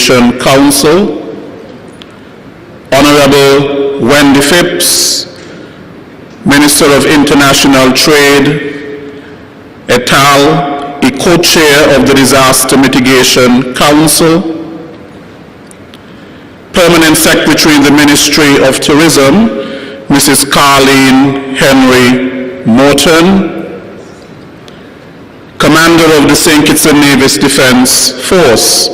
Mitigation Council, Honorable Wendy Phipps, Minister of International Trade, et al., a co-chair of the Disaster Mitigation Council, Permanent Secretary in the Ministry of Tourism, Mrs. Carleen Henry Morton, Commander of the St Kitts and Nevis Defense Force,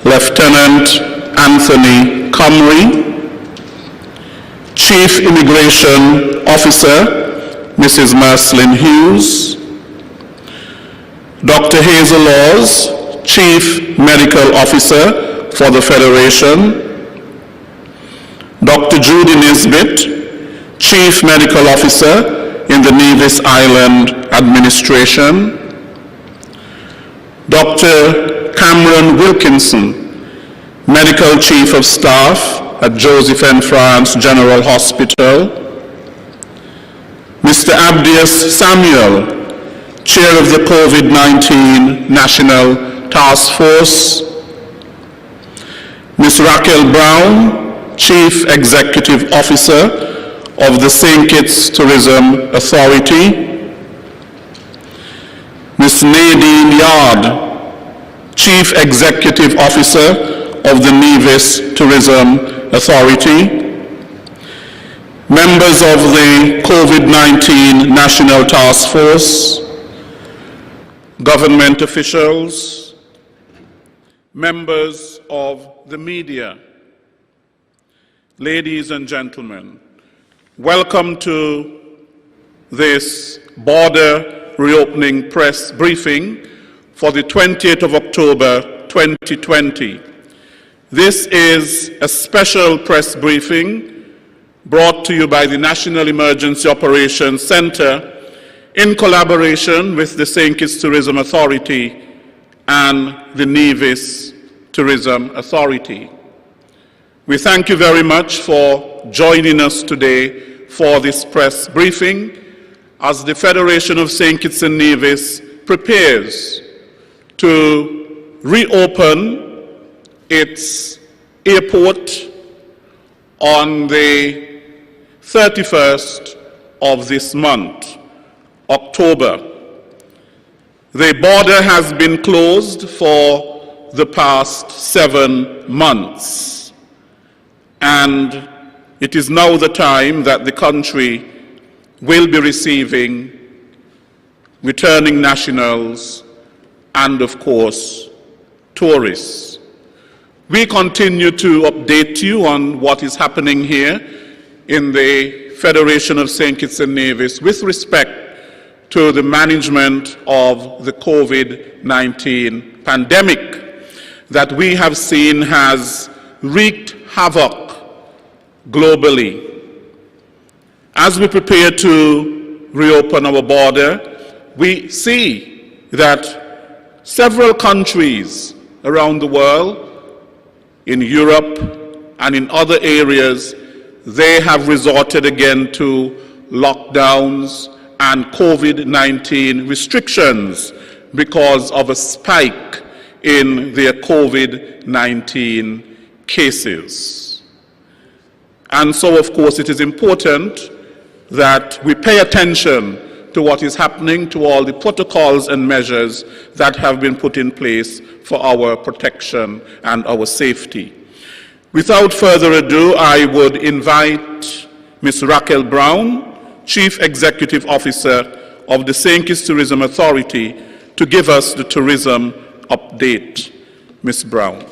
Lieutenant Anthony Comrie, Chief Immigration Officer, Mrs. Mercelyn Hughes, Dr. Hazel Laws, Chief Medical Officer for the Federation, Dr. Judy Nisbet, Chief Medical Officer in the Nevis Island Administration, Dr. Cameron Wilkinson, Medical Chief of Staff at Joseph N. France General Hospital, Mr. Abdias Samuel, Chair of the COVID-19 National Task Force, Ms. Raquel Brown, Chief Executive Officer of the St. Kitts Tourism Authority, Ms. Nadine Yard, Chief Executive Officer of the Nevis Tourism Authority, members of the COVID-19 National Task Force, government officials, members of the media, ladies and gentlemen, welcome to this border reopening press briefing for the 28th of October 2020. This is a special press briefing brought to you by the National Emergency Operations Center in collaboration with the St. Kitts Tourism Authority and the Nevis Tourism Authority. We thank you very much for joining us today for this press briefing as the Federation of St. Kitts and Nevis prepares to reopen its airport on the 31st of this month, October. The border has been closed for the past 7 months, and it is now the time that the country will be receiving returning nationals and, of course, tourists. We continue to update you on what is happening here in the Federation of St. Kitts and Nevis with respect to the management of the COVID-19 pandemic that we have seen has wreaked havoc globally. As we prepare to reopen our border, we see that several countries around the world, in Europe and in other areas, they have resorted again to lockdowns and COVID-19 restrictions because of a spike in their COVID-19 cases. And so, of course, it is important that we pay attention to what is happening, to all the protocols and measures that have been put in place for our protection and our safety. Without further ado, I would invite Ms. Raquel Brown, Chief Executive Officer of the St. Kitts Tourism Authority, to give us the tourism update. Ms. Brown.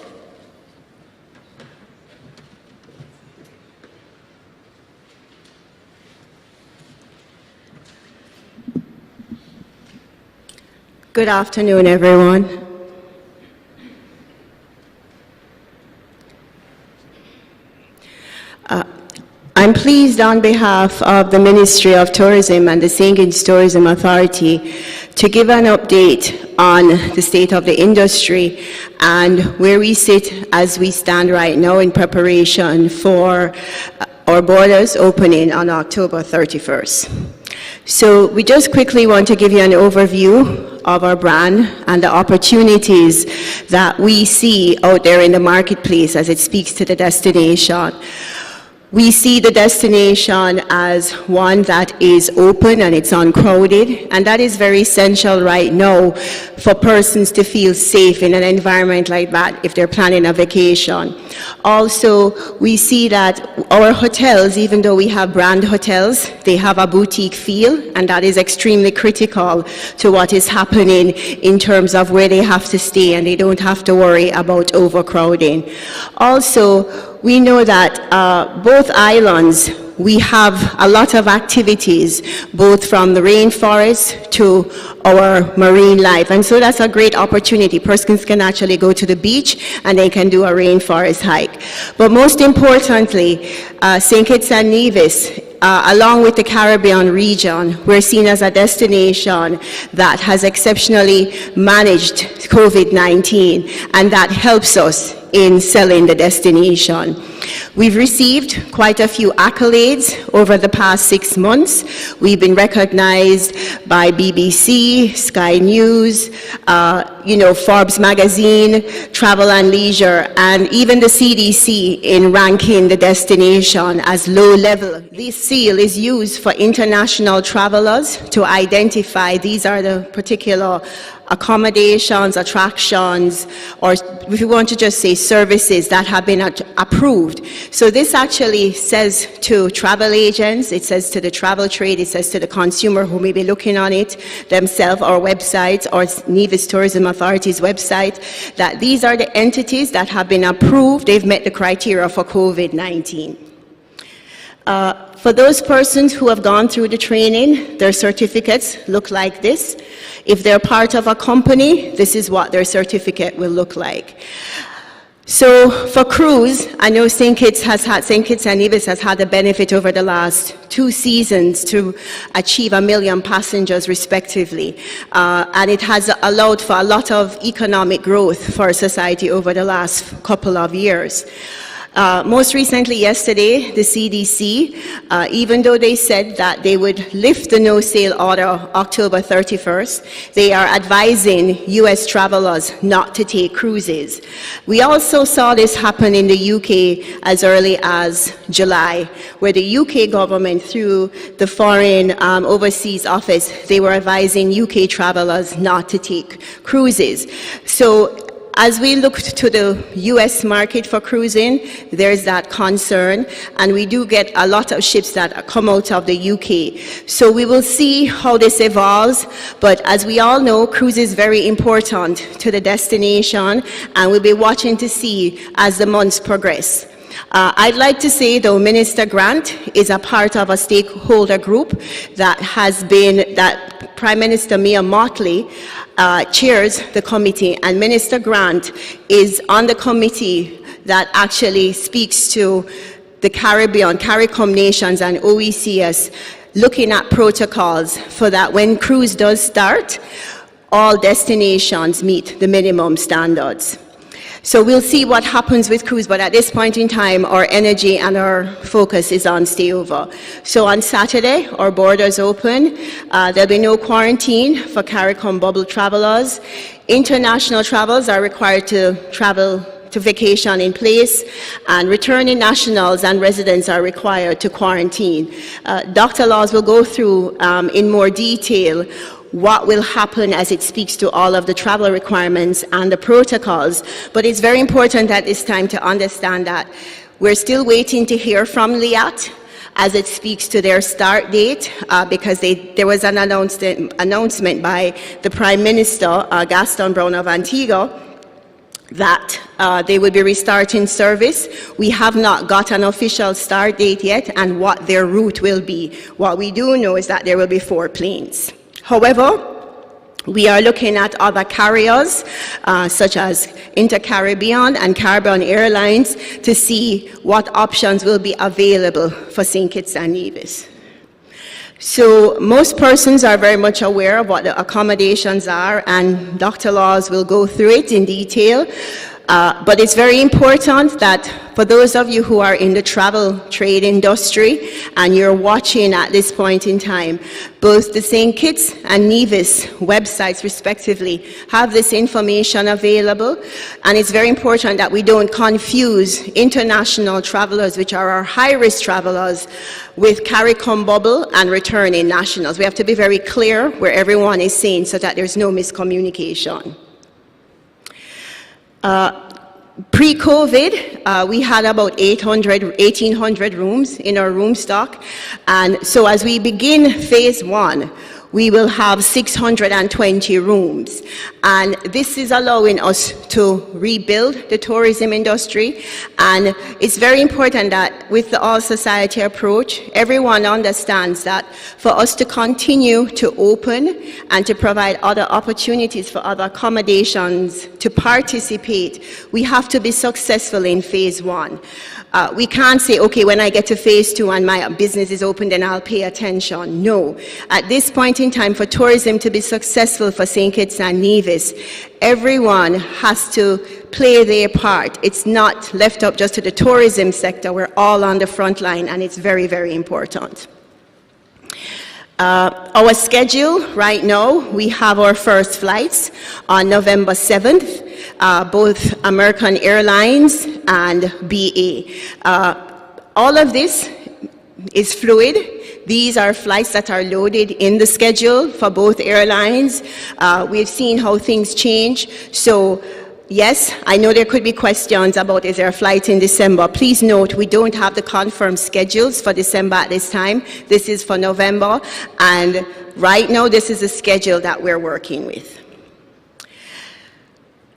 Good afternoon, everyone. I'm pleased on behalf of the Ministry of Tourism and the St. Kitts Tourism Authority to give an update on the state of the industry and where we sit as we stand right now in preparation for our borders opening on October 31st. So we just quickly want to give you an overview of our brand and the opportunities that we see out there in the marketplace as it speaks to the destination. We see the destination as one that is open and it's uncrowded, and that is very essential right now for persons to feel safe in an environment like that if they're planning a vacation. Also, we see that our hotels, even though we have brand hotels, they have a boutique feel, and that is extremely critical to what is happening in terms of where they have to stay, and they don't have to worry about overcrowding. Also, we know that both islands, we have a lot of activities, both from the rainforest to our marine life. And so that's a great opportunity. Persons can actually go to the beach and they can do a rainforest hike. But most importantly, St Kitts and Nevis, along with the Caribbean region, we're seen as a destination that has exceptionally managed COVID-19, and that helps us in selling the destination. We've received quite a few accolades over the past 6 months. We've been recognized by BBC, Sky News, Forbes magazine, Travel and Leisure, and even the CDC in ranking the destination as low level. This seal is used for international travelers to identify these are the particular accommodations, attractions, or if you want to just say services that have been approved. So this actually says to travel agents, it says to the travel trade, it says to the consumer who may be looking on it themselves, our website, or Nevis Tourism Authority's website, that these are the entities that have been approved, they've met the criteria for COVID-19. For those persons who have gone through the training, their certificates look like this. If they're part of a company, this is what their certificate will look like. So for cruise, I know St. Kitts and Nevis has had the benefit over the last 2 seasons to achieve 1 million passengers respectively. And it has allowed for a lot of economic growth for society over the last couple of years. Most recently, yesterday, the CDC, even though they said that they would lift the no-sail order October 31st, they are advising U.S. travelers not to take cruises. We also saw this happen in the UK as early as July, where the UK government, through the Foreign Overseas Office, they were advising UK travelers not to take cruises. So as we look to the U.S. market for cruising, there's that concern, and we do get a lot of ships that come out of the UK. So we will see how this evolves, but as we all know, cruise is very important to the destination, and we'll be watching to see as the months progress. I'd like to say, though, Minister Grant is a part of a stakeholder group that Prime Minister Mia Mottley chairs the committee, and Minister Grant is on the committee that actually speaks to the Caribbean, CARICOM nations and OECS, looking at protocols for that when cruise does start, all destinations meet the minimum standards. So we'll see what happens with cruise, but at this point in time, our energy and our focus is on stayover. So on Saturday, our borders open. There'll be no quarantine for CARICOM bubble travelers. International travelers are required to travel to vacation in place, and returning nationals and residents are required to quarantine. Dr. Laws will go through in more detail what will happen as it speaks to all of the travel requirements and the protocols. But it's very important at this time to understand that we're still waiting to hear from LIAT as it speaks to their start date, because there was an announcement by the Prime Minister, Gaston Brown of Antigua, that they will be restarting service. We have not got an official start date yet and what their route will be. What we do know is that there will be 4 planes. However, we are looking at other carriers, such as Inter-Caribbean and Caribbean Airlines, to see what options will be available for St. Kitts and Nevis. So most persons are very much aware of what the accommodations are, and Dr. Laws will go through it in detail. But it's very important that for those of you who are in the travel trade industry and you're watching at this point in time, both the St. Kitts and Nevis websites respectively have this information available, and it's very important that we don't confuse international travelers, which are our high-risk travelers, with CARICOM bubble and returning nationals. We have to be very clear where everyone is saying so that there's no miscommunication. Pre-COVID, we had about 1,800 rooms in our room stock, and so as we begin phase 1, we will have 620 rooms, and this is allowing us to rebuild the tourism industry. And it's very important that with the all-society approach, everyone understands that for us to continue to open and to provide other opportunities for other accommodations to participate, we have to be successful in phase 1. We can't say, okay, when I get to phase 2 and my business is open, then I'll pay attention. No. At this point in time, for tourism to be successful for St. Kitts and Nevis, everyone has to play their part. It's not left up just to the tourism sector. We're all on the front line, and it's very, very important. Our schedule right now, we have our first flights on November 7th, both American Airlines and BA. All of this is fluid. These are flights that are loaded in the schedule for both airlines. We've seen how things change. So yes, I know there could be questions about is there a flight in December. Please note, we don't have the confirmed schedules for December at this time. This is for November, and right now this is the schedule that we're working with.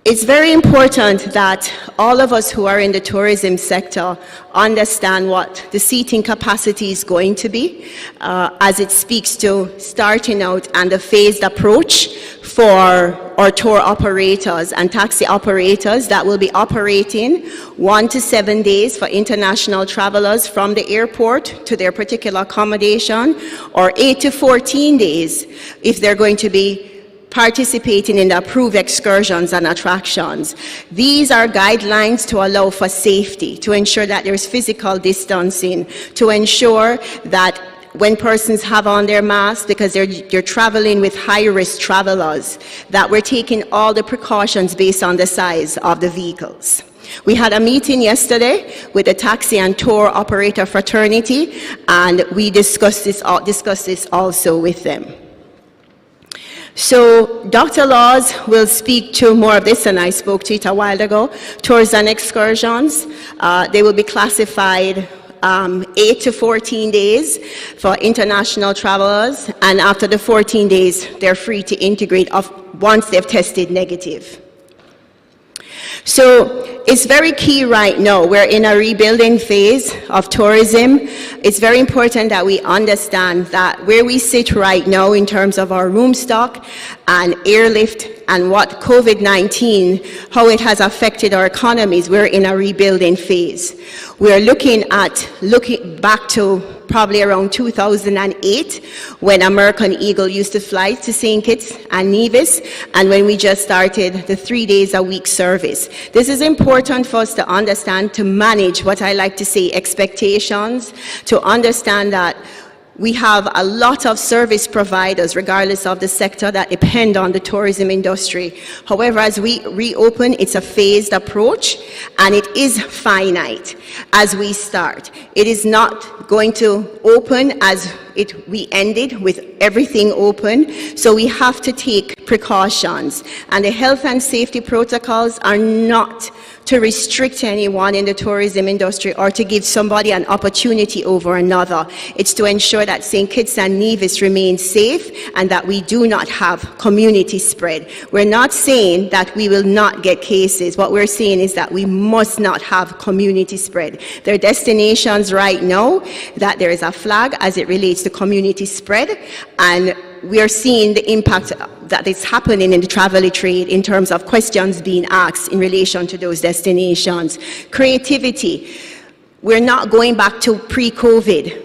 It's very important that all of us who are in the tourism sector understand what the seating capacity is going to be, as it speaks to starting out and the phased approach for our tour operators and taxi operators that will be operating 1 to 7 days for international travelers from the airport to their particular accommodation, or 8 to 14 days if they're going to be participating in the approved excursions and attractions. These are guidelines to allow for safety, to ensure that there's physical distancing, to ensure that when persons have on their masks, because they're traveling with high-risk travelers, that we're taking all the precautions based on the size of the vehicles. We had a meeting yesterday with the taxi and tour operator fraternity, and we discussed this also with them. So Dr. Laws will speak to more of this, and I spoke to it a while ago. Tours and excursions, they will be classified 8 to 14 days for international travelers, and after the 14 days, they're free to integrate once they've tested negative. So it's very key right now. We're in a rebuilding phase of tourism. It's very important that we understand that where we sit right now in terms of our room stock and airlift and what COVID-19, how it has affected our economies, we're in a rebuilding phase. We're looking back to probably around 2008, when American Eagle used to fly to St. Kitts and Nevis, and when we just started the 3 days a week service. This is important for us to understand, to manage what I like to say expectations, to understand that we have a lot of service providers, regardless of the sector, that depend on the tourism industry. However, as we reopen, it's a phased approach, and it is finite as we start. It is not going to open as we ended with everything open, so we have to take precautions. And the health and safety protocols are not to restrict anyone in the tourism industry or to give somebody an opportunity over another. It's to ensure that St. Kitts and Nevis remains safe and that we do not have community spread. We're not saying that we will not get cases. What we're saying is that we must not have community spread. There are destinations right now that there is a flag as it relates to community spread, and we are seeing the impact that is happening in the travel trade in terms of questions being asked in relation to those destinations. Creativity. We're not going back to pre-COVID.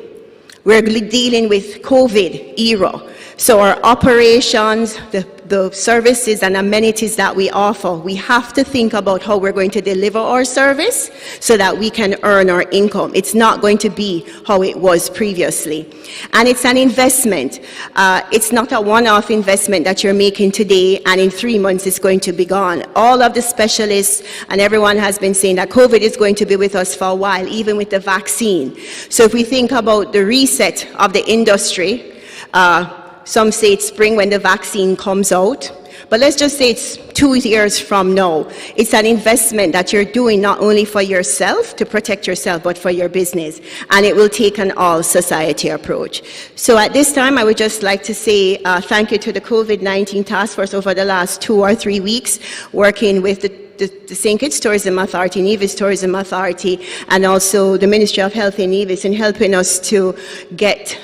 We're dealing with COVID era. So our operations, the services and amenities that we offer, we have to think about how we're going to deliver our service so that we can earn our income. It's not going to be how it was previously. And it's an investment. It's not a one-off investment that you're making today and in 3 months it's going to be gone. All of the specialists and everyone has been saying that COVID is going to be with us for a while, even with the vaccine. So if we think about the reset of the industry, some say it's spring when the vaccine comes out, but let's just say it's 2 years from now. It's an investment that you're doing not only for yourself, to protect yourself, but for your business. And it will take an all-society approach. So at this time, I would just like to say thank you to the COVID-19 task force over the last 2 or 3 weeks, working with the St Kitts Tourism Authority, Nevis Tourism Authority, and also the Ministry of Health in Nevis in helping us to get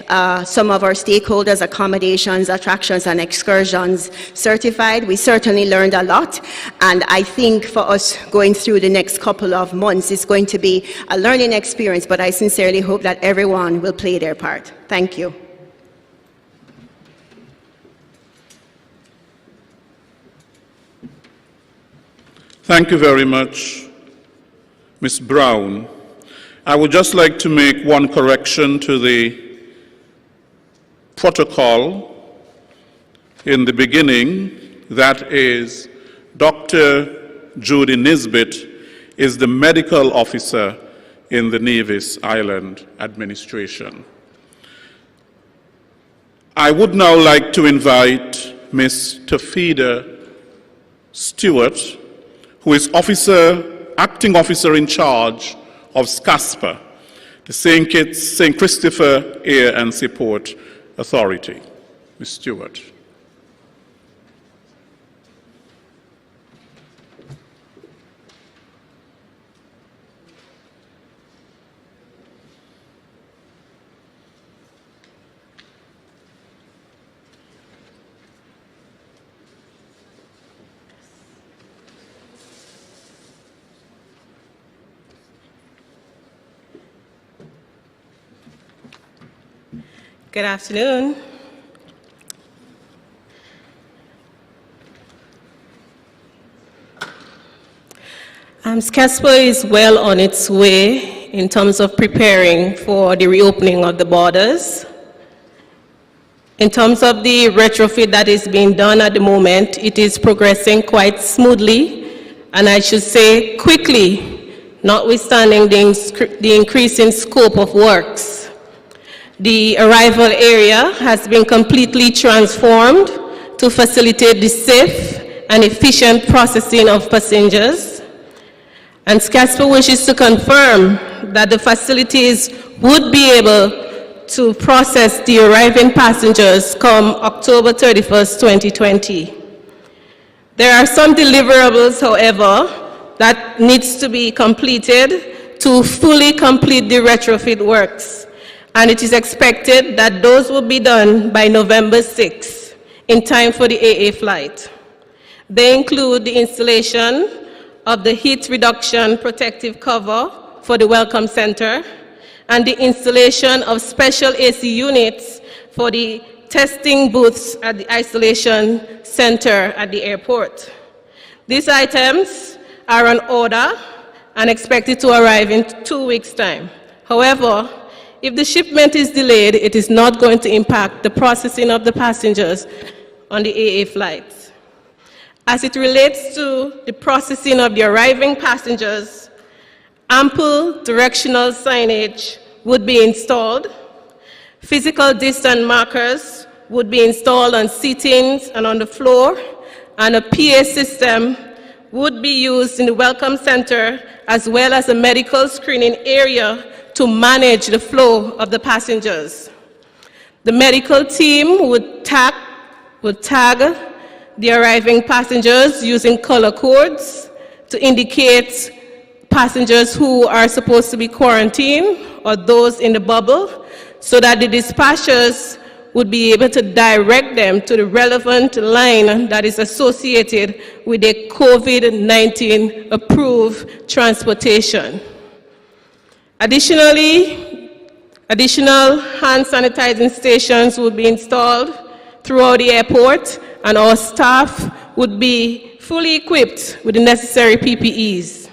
some of our stakeholders, accommodations, attractions, and excursions certified. We certainly learned a lot, and I think for us going through the next couple of months, it's going to be a learning experience, but I sincerely hope that everyone will play their part. Thank you. Thank you very much, Ms. Brown. I would just like to make one correction to the protocol in the beginning. That is, Dr. Judy Nisbet is the medical officer in the Nevis Island Administration. I would now like to invite Ms. Tafida Stewart, who is acting officer in charge of SCASPA, the St. Kitts, St. Christopher Air and Support Authority. Ms. Stewart. Good afternoon. SCASPA is well on its way in terms of preparing for the reopening of the borders. In terms of the retrofit that is being done at the moment, it is progressing quite smoothly, and I should say quickly, notwithstanding the increase in scope of works. The arrival area has been completely transformed to facilitate the safe and efficient processing of passengers. And SCASPA wishes to confirm that the facilities would be able to process the arriving passengers come October 31st, 2020. There are some deliverables, however, that needs to be completed to fully complete the retrofit works. And it is expected that those will be done by November 6th, in time for the AA flight. They include the installation of the heat reduction protective cover for the Welcome Center and the installation of special AC units for the testing booths at the isolation center at the airport. These items are on order and expected to arrive in 2 weeks' time. However, if the shipment is delayed, it is not going to impact the processing of the passengers on the AA flights. As it relates to the processing of the arriving passengers, ample directional signage would be installed. Physical distance markers would be installed on seatings and on the floor, and a PA system would be used in the Welcome Center as well as a medical screening area to manage the flow of the passengers. The medical team would tag the arriving passengers using color codes to indicate passengers who are supposed to be quarantined or those in the bubble, so that the dispatchers would be able to direct them to the relevant line that is associated with a COVID-19 approved transportation. Additionally, additional hand sanitizing stations will be installed throughout the airport, and our staff would be fully equipped with the necessary PPEs.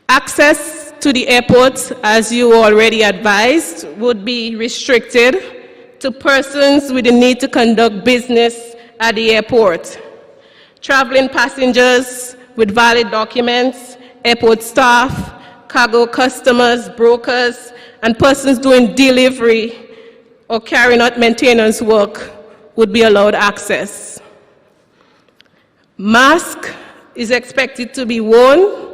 Access to the airport, as you already advised, would be restricted to persons with the need to conduct business at the airport. Traveling passengers with valid documents, airport staff, cargo customers, brokers, and persons doing delivery or carrying out maintenance work would be allowed access. Mask is expected to be worn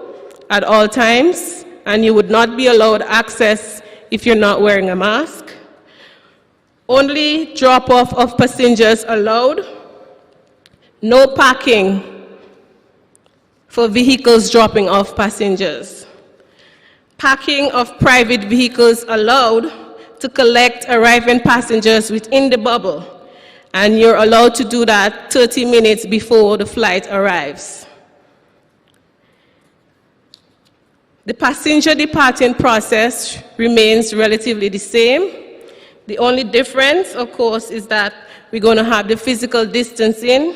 at all times, and you would not be allowed access if you're not wearing a mask. Only drop-off of passengers allowed. No parking for vehicles dropping off passengers. Parking of private vehicles allowed to collect arriving passengers within the bubble, and you're allowed to do that 30 minutes before the flight arrives. The passenger departing process remains relatively the same. The only difference, of course, is that we're going to have the physical distancing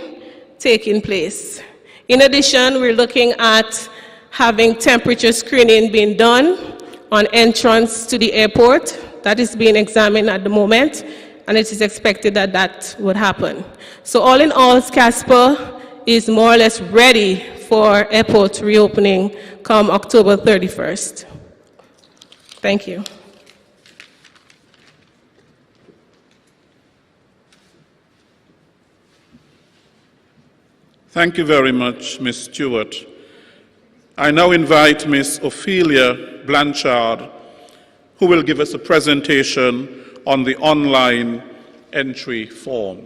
taking place. In addition, we're looking at having temperature screening being done on entrance to the airport. That is being examined at the moment, and it is expected that that would happen. So all in all, Casper is more or less ready for airport reopening come October 31st. Thank you. Thank you very much, Ms. Stewart. I now invite Ms. Ophelia Blanchard, who will give us a presentation on the online entry form.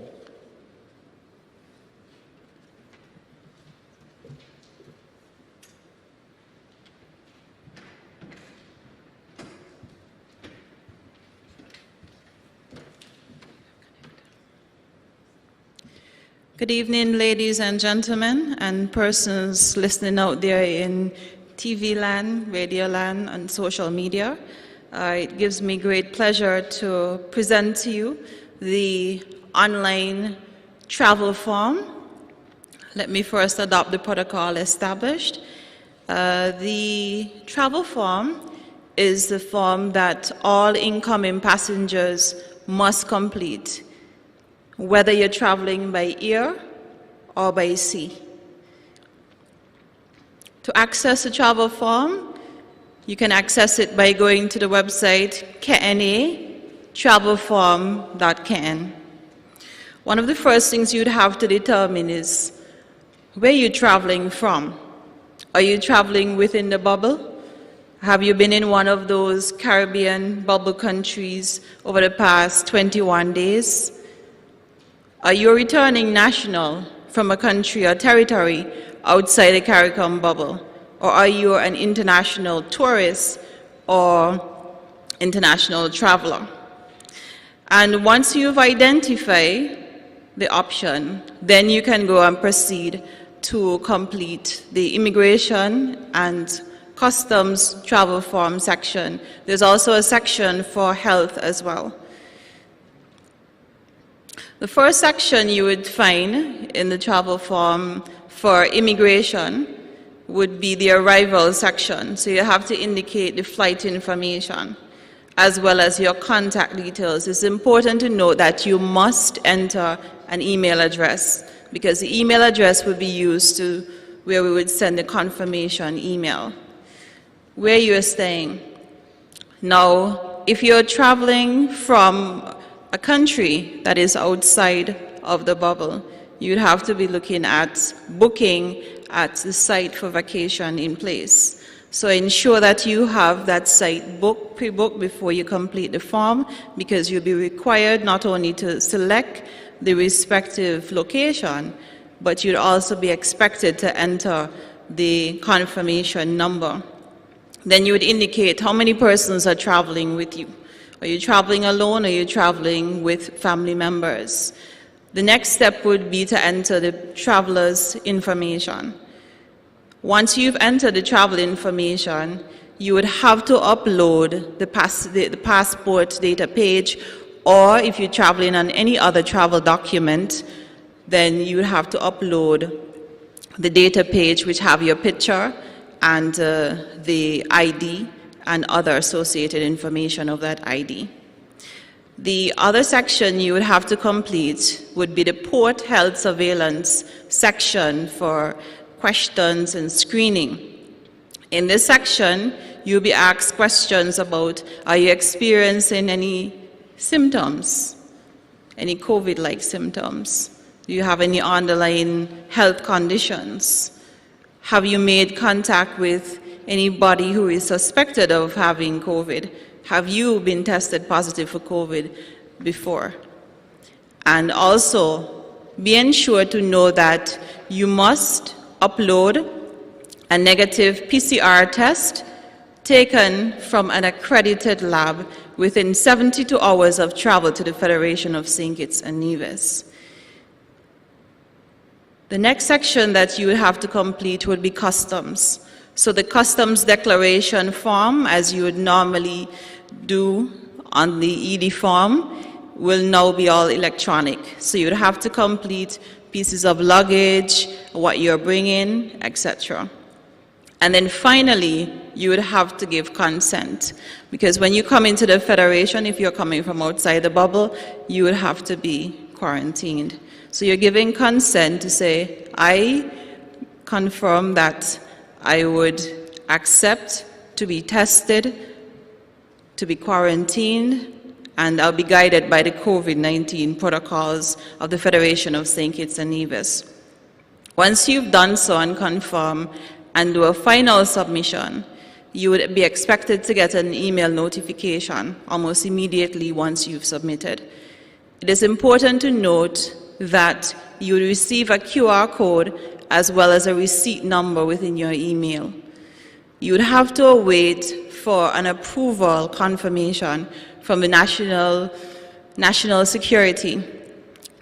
Good evening, ladies and gentlemen, and persons listening out there in TV land, radio land, and social media. It gives me great pleasure to present to you the online travel form. Let me first adopt the protocol established. The travel form is the form that all incoming passengers must complete, whether you're traveling by air or by sea. To access the travel form, you can access it by going to the website knatravelform.kn. One of the first things you'd have to determine is where you're traveling from. Are you traveling within the bubble? Have you been in one of those Caribbean bubble countries over the past 21 days? Are you a returning national from a country or territory outside the CARICOM bubble? Or are you an international tourist or international traveler? And once you've identified the option, then you can go and proceed to complete the immigration and customs travel form section. There's also a section for health as well. The first section you would find in the travel form for immigration would be the arrival section. So you have to indicate the flight information as well as your contact details. It's important to note that you must enter an email address, because the email address would be used to where we would send the confirmation email. Where you're staying. Now, if you're traveling from a country that is outside of the bubble, you'd have to be looking at booking at the site for vacation in place. So ensure that you have that site pre-booked before you complete the form, because you'll be required not only to select the respective location, but you'd also be expected to enter the confirmation number. Then you would indicate how many persons are traveling with you. Are you traveling alone, or are you traveling with family members? The next step would be to enter the traveler's information. Once you've entered the travel information, you would have to upload the passport data page or if you're traveling on any other travel document, then you would have to upload the data page which have your picture and the ID and other associated information of that ID. The other section you would have to complete would be the port health surveillance section for questions and screening. In this section, you'll be asked questions about, are you experiencing any symptoms, any COVID-like symptoms? Do you have any underlying health conditions? Have you made contact with anybody who is suspected of having COVID? Have you been tested positive for COVID before? And also, be ensured to know that you must upload a negative PCR test taken from an accredited lab within 72 hours of travel to the Federation of St Kitts and Nevis. The next section that you would have to complete would be customs. So the customs declaration form, as you would normally do on the ED form, will now be all electronic. So you would have to complete pieces of luggage, what you're bringing, etc. And then finally, you would have to give consent, because when you come into the Federation, if you're coming from outside the bubble, you would have to be quarantined. So you're giving consent to say, I confirm that I would accept to be tested, to be quarantined, and I'll be guided by the COVID-19 protocols of the Federation of St Kitts and Nevis. Once you've done so and confirm and do a final submission, you would be expected to get an email notification almost immediately once you've submitted. It is important to note that you will receive a QR code as well as a receipt number within your email. You would have to await for an approval confirmation from the National Security,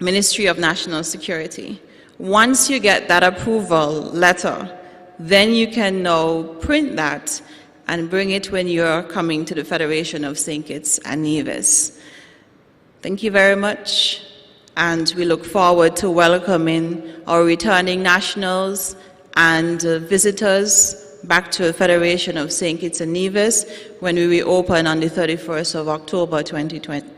Ministry of National Security. Once you get that approval letter, then you can now print that and bring it when you're coming to the Federation of St Kitts and Nevis. Thank you very much, and we look forward to welcoming our returning nationals and visitors back to the Federation of St Kitts and Nevis when we reopen on the 31st of October 2020.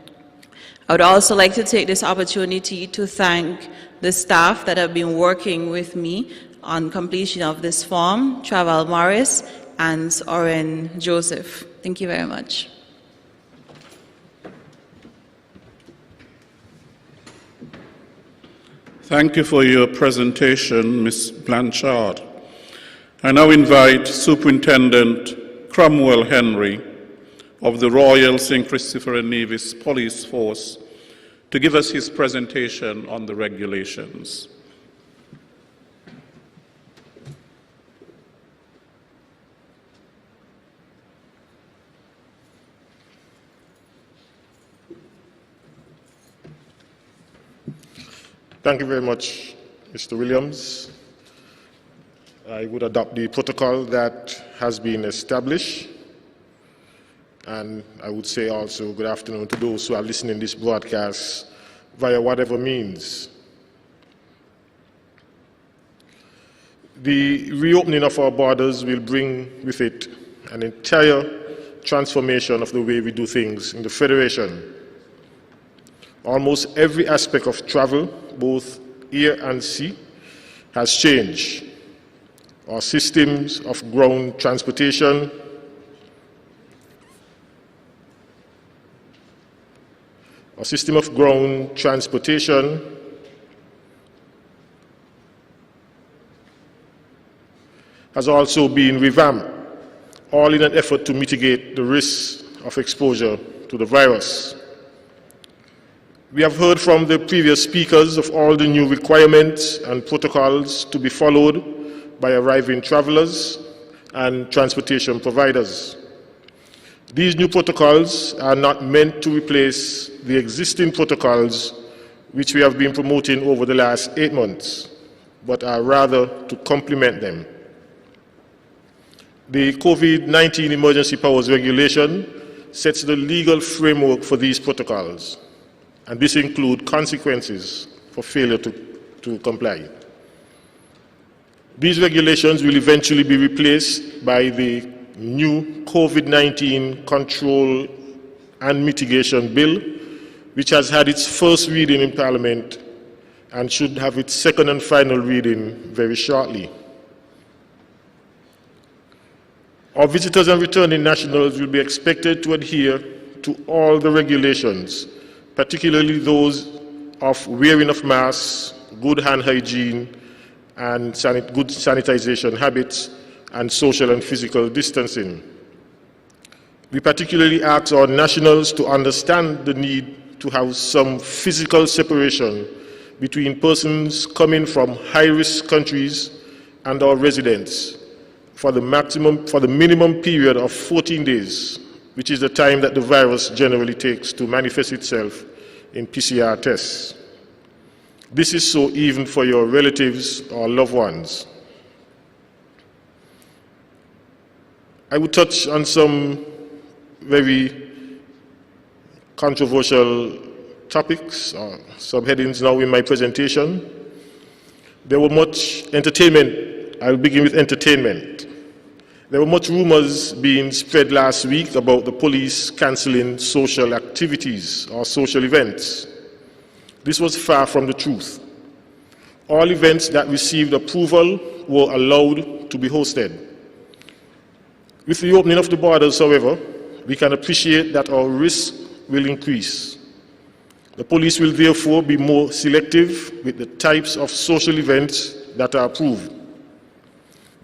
I would also like to take this opportunity to thank the staff that have been working with me on completion of this form, Travel Morris and Oren Joseph. Thank you very much. Thank you for your presentation, Ms. Blanchard. I now invite Superintendent Cromwell Henry of the Royal St. Christopher and Nevis Police Force to give us his presentation on the regulations. Thank you very much, Mr. Williams. I would adopt the protocol that has been established. And I would say also good afternoon to those who are listening to this broadcast via whatever means. The reopening of our borders will bring with it an entire transformation of the way we do things in the Federation. Almost every aspect of travel, both air and sea, has changed. Our systems of ground transportation, has also been revamped, all in an effort to mitigate the risks of exposure to the virus. We have heard from the previous speakers of all the new requirements and protocols to be followed by arriving travelers and transportation providers. These new protocols are not meant to replace the existing protocols which we have been promoting over the last 8 months, but are rather to complement them. The COVID-19 Emergency Powers Regulation sets the legal framework for these protocols. and this includes consequences for failure to comply. These regulations will eventually be replaced by the new COVID-19 Control and Mitigation Bill, which has had its first reading in Parliament and should have its second and final reading very shortly. Our visitors and returning nationals will be expected to adhere to all the regulations, particularly those of wearing of masks, good hand hygiene, and good sanitization habits, and social and physical distancing. We particularly ask our nationals to understand the need to have some physical separation between persons coming from high-risk countries and our residents for the minimum period of 14 days, which is the time that the virus generally takes to manifest itself in PCR tests. This is so even for your relatives or loved ones. I will touch on some very controversial topics or subheadings now in my presentation. There were much entertainment. I'll begin with entertainment. There were much rumors being spread last week about the police cancelling social activities or social events. This was far from the truth. All events that received approval were allowed to be hosted. With the opening of the borders, however, we can appreciate that our risk will increase. The police will therefore be more selective with the types of social events that are approved.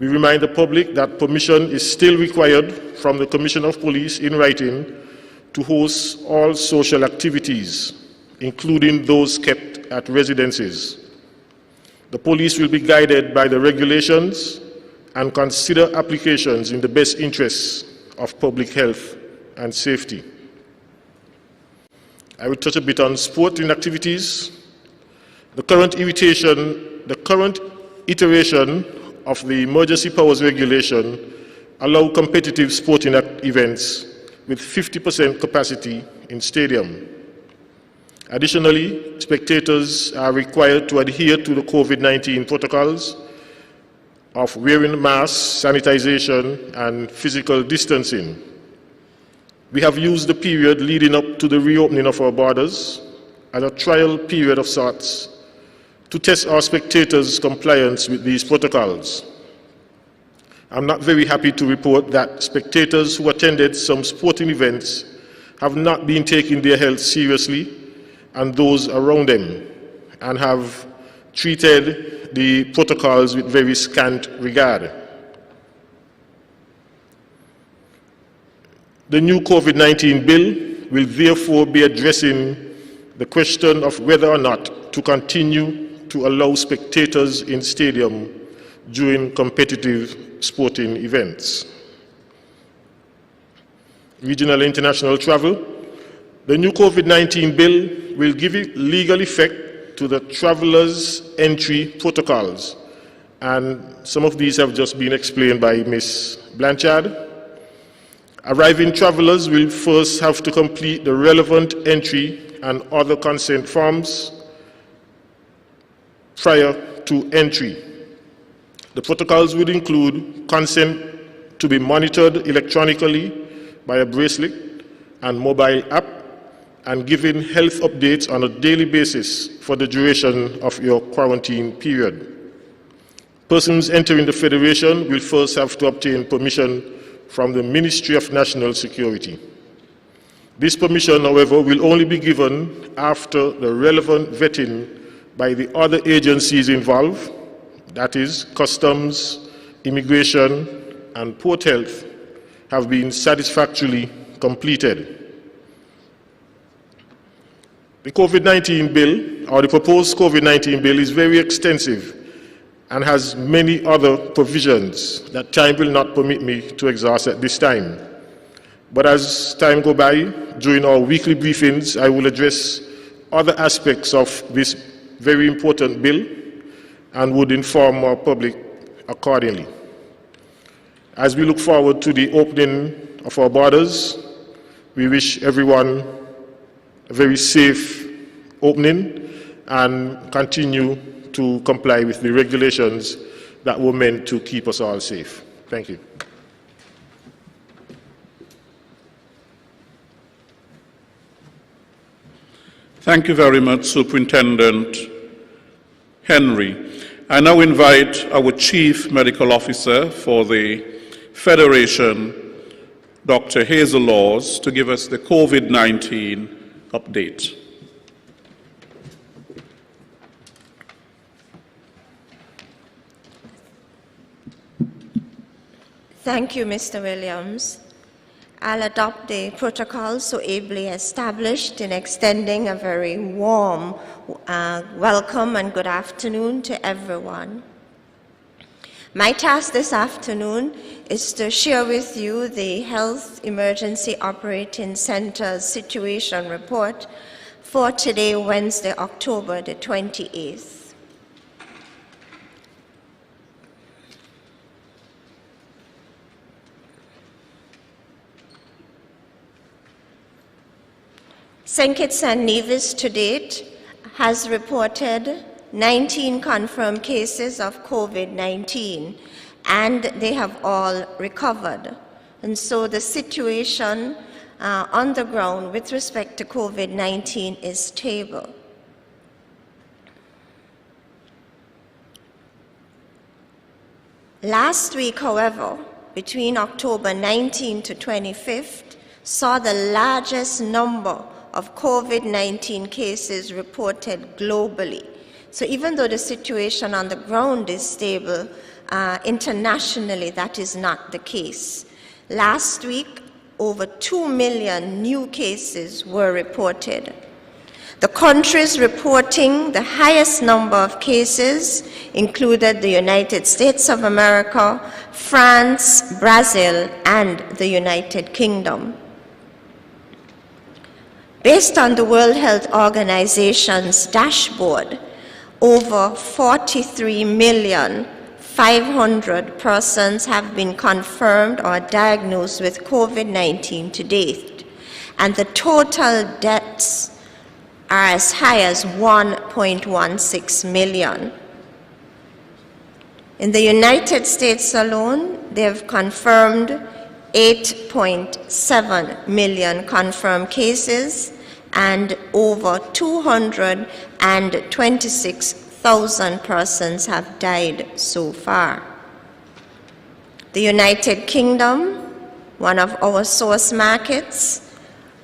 We remind the public that permission is still required from the Commissioner of Police in writing to host all social activities, including those kept at residences. The police will be guided by the regulations and consider applications in the best interests of public health and safety. I will touch a bit on sporting activities. The current iteration of the Emergency Powers Regulation allow competitive sporting events with 50% capacity in stadium. Additionally, spectators are required to adhere to the COVID-19 protocols of wearing masks, sanitization, and physical distancing. We have used the period leading up to the reopening of our borders as a trial period of sorts to test our spectators' compliance with these protocols. I'm not very happy to report that spectators who attended some sporting events have not been taking their health seriously and those around them, and have treated the protocols with very scant regard. The new COVID-19 bill will therefore be addressing the question of whether or not to continue to allow spectators in stadium during competitive sporting events. Regional international travel. The new COVID-19 bill will give legal effect to the travelers' entry protocols, and some of these have just been explained by Ms. Blanchard. Arriving travelers will first have to complete the relevant entry and other consent forms prior to entry. The protocols would include consent to be monitored electronically by a bracelet and mobile app, and giving health updates on a daily basis for the duration of your quarantine period. Persons entering the Federation will first have to obtain permission from the Ministry of National Security. This permission, however, will only be given after the relevant vetting by the other agencies involved, that is, Customs, Immigration, and Port Health, have been satisfactorily completed. The COVID-19 bill, or the proposed COVID-19 bill, is very extensive and has many other provisions that time will not permit me to exhaust at this time. But as time goes by, during our weekly briefings, I will address other aspects of this very important bill and would inform our public accordingly. As we look forward to the opening of our borders, we wish everyone a very safe opening and continue to comply with the regulations that were meant to keep us all safe. Thank you. Thank you very much, Superintendent Henry. I now invite our Chief Medical Officer for the Federation, Dr. Hazel Laws, to give us the COVID-19 update. Thank you, Mr. Williams. I'll adopt the protocol so ably established in extending a very warm welcome and good afternoon to everyone. My task this afternoon is to share with you the Health Emergency Operating Center's situation report for today, Wednesday, October the 28th. St Kitts and Nevis to date has reported 19 confirmed cases of COVID-19, and they have all recovered. And so the situation on the ground with respect to COVID-19 is stable. Last week, however, between October 19 to 25th, saw the largest number of COVID-19 cases reported globally. So even though the situation on the ground is stable, internationally that is not the case. Last week, over 2 million new cases were reported. The countries reporting the highest number of cases included the United States of America, France, Brazil, and the United Kingdom. Based on the World Health Organization's dashboard, over 43,500,000 persons have been confirmed or diagnosed with COVID-19 to date, and the total deaths are as high as 1.16 million. In the United States alone, they have confirmed 8.7 million confirmed cases, and over 226,000 persons have died so far. The United Kingdom, one of our source markets,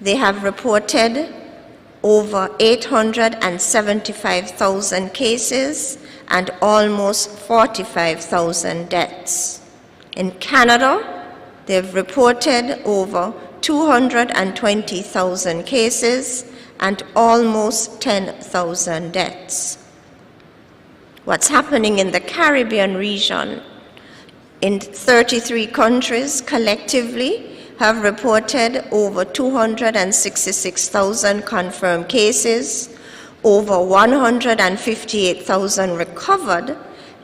they have reported over 875,000 cases and almost 45,000 deaths. In Canada, they've reported over 220,000 cases and almost 10,000 deaths. What's happening in the Caribbean region? In 33 countries collectively have reported over 266,000 confirmed cases, over 158,000 recovered,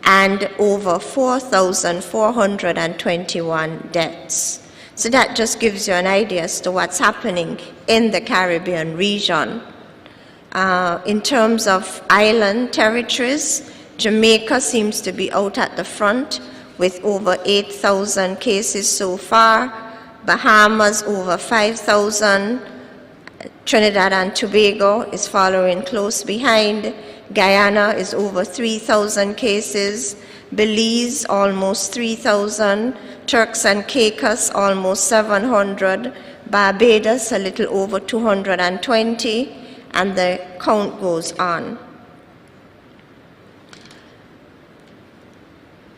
and over 4,421 deaths. So that just gives you an idea as to what's happening in the Caribbean region. In terms of island territories, Jamaica seems to be out at the front with over 8,000 cases so far, Bahamas over 5,000, Trinidad and Tobago is following close behind, Guyana is over 3,000 cases, Belize almost 3,000, Turks and Caicos almost 700, Barbados a little over 220, and the count goes on.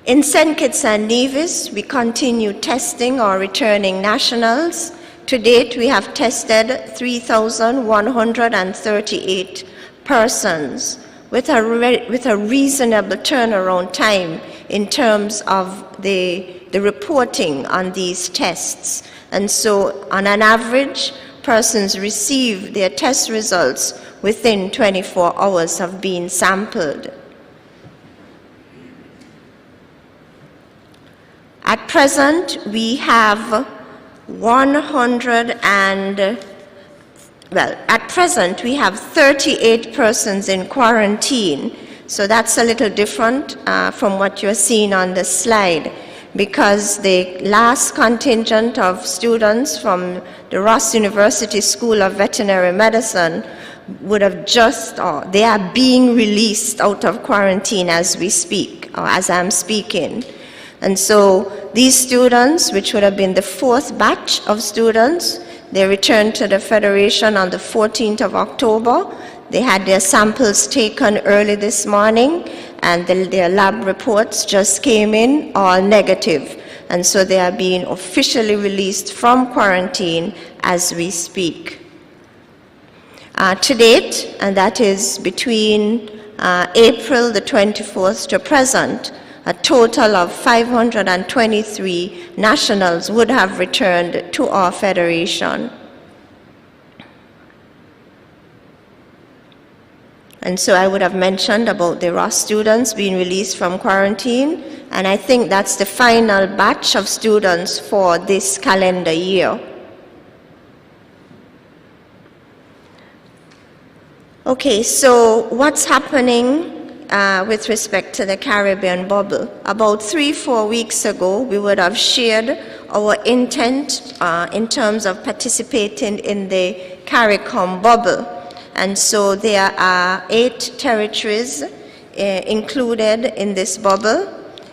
In St Kitts and Nevis, we continue testing our returning nationals. To date, we have tested 3,138 persons with a reasonable turnaround time in terms of the reporting on these tests. And so, on an average, persons receive their test results within 24 hours of being sampled. At present, we have well, at present, we have 38 persons in quarantine. So that's a little different from what you're seeing on the slide, because the last contingent of students from the Ross University School of Veterinary Medicine would have just, or they are being released out of quarantine as we speak, or as I'm speaking. And so these students, which would have been the fourth batch of students, they returned to the Federation on the 14th of October. They had their samples taken early this morning, and their lab reports just came in, all negative. And so they are being officially released from quarantine as we speak. To date, and that is between April the 24th to present, a total of 523 nationals would have returned to our federation. And so I would have mentioned about the Ross students being released from quarantine, and I think that's the final batch of students for this calendar year. Okay, so what's happening with respect to the Caribbean bubble? About 3-4 weeks ago, we would have shared our intent in terms of participating in the CARICOM bubble. And so there are 8 territories included in this bubble,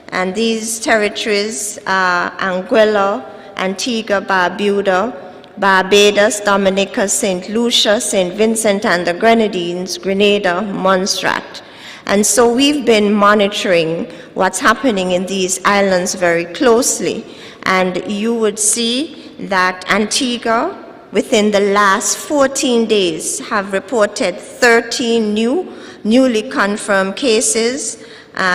and these territories are Anguilla, Antigua, Barbuda, Barbados, Dominica, St. Lucia, St. Vincent and the Grenadines, Grenada, Montserrat. And so we've been monitoring what's happening in these islands very closely. And you would see that Antigua, within the last 14 days, have reported 13 newly confirmed cases,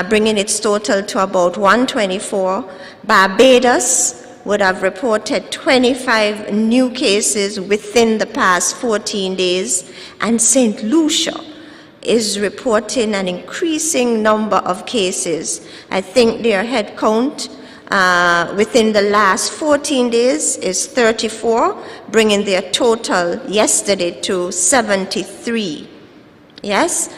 bringing its total to about 124. Barbados would have reported 25 new cases within the past 14 days, and St. Lucia is reporting an increasing number of cases. I think their head count within the last 14 days is 34, bringing their total yesterday to 73. Yes?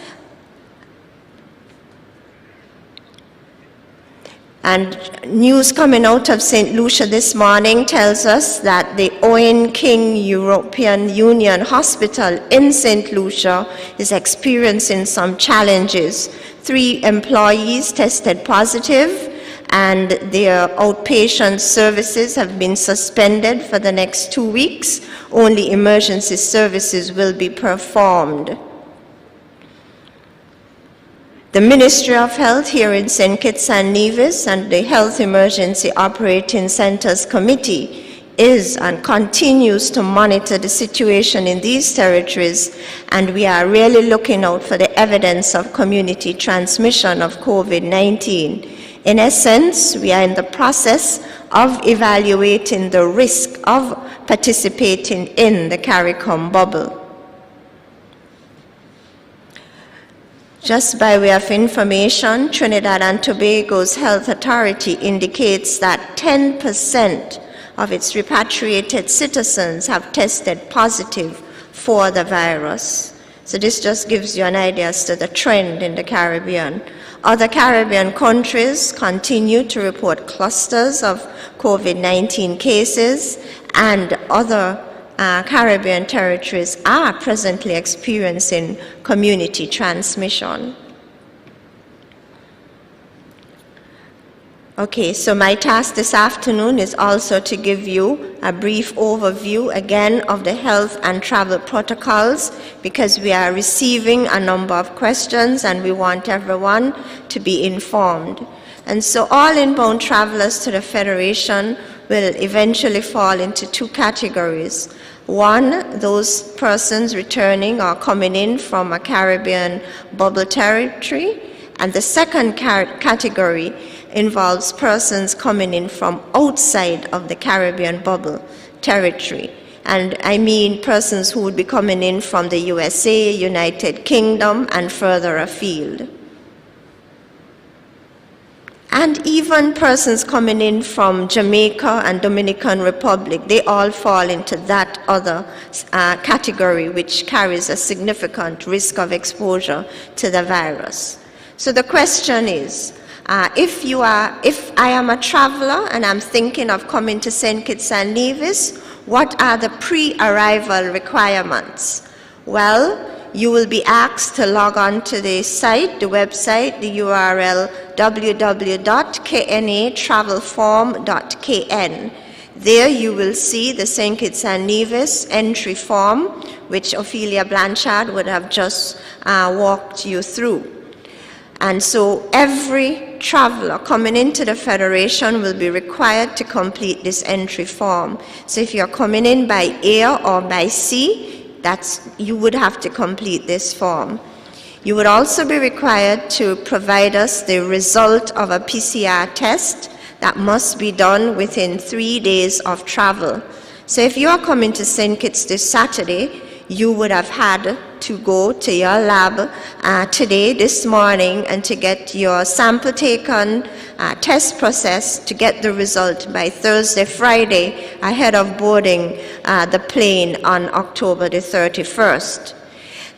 And news coming out of St. Lucia this morning tells us that the Owen King European Union Hospital in St. Lucia is experiencing some challenges. 3 employees tested positive, and their outpatient services have been suspended for the next 2 weeks. Only emergency services will be performed. The Ministry of Health here in St. Kitts and Nevis and the Health Emergency Operating Centers Committee is and continues to monitor the situation in these territories, and we are really looking out for the evidence of community transmission of COVID-19. In essence, we are in the process of evaluating the risk of participating in the CARICOM bubble. Just by way of information, Trinidad and Tobago's health authority indicates that 10% of its repatriated citizens have tested positive for the virus. So this just gives you an idea as to the trend in the Caribbean. Other Caribbean countries continue to report clusters of COVID-19 cases, and other Caribbean territories are presently experiencing community transmission. Okay, so my task this afternoon is also to give you a brief overview again of the health and travel protocols, because we are receiving a number of questions and we want everyone to be informed. And so all inbound travelers to the Federation will eventually fall into 2 categories. One, those persons returning or coming in from a Caribbean bubble territory, and the second category involves persons coming in from outside of the Caribbean bubble territory. And I mean persons who would be coming in from the USA, United Kingdom, and further afield. And even persons coming in from Jamaica and Dominican Republic, they all fall into that other category, which carries a significant risk of exposure to the virus. So the question is, if I am a traveler and I'm thinking of coming to St. Kitts and Nevis, what are the pre-arrival requirements? Well, you will be asked to log on to the site, the website, the URL www.knatravelform.kn. There you will see the St. Kitts and Nevis entry form, which Ophelia Blanchard would have just walked you through. And so every traveler coming into the Federation will be required to complete this entry form. So if you're coming in by air or by sea, you would have to complete this form. You would also be required to provide us the result of a PCR test that must be done within 3 days of travel. So if you are coming to St. Kitts this Saturday, you would have had to go to your lab today, this morning, and to get your sample taken, test processed, to get the result by Thursday, Friday, ahead of boarding the plane on October the 31st.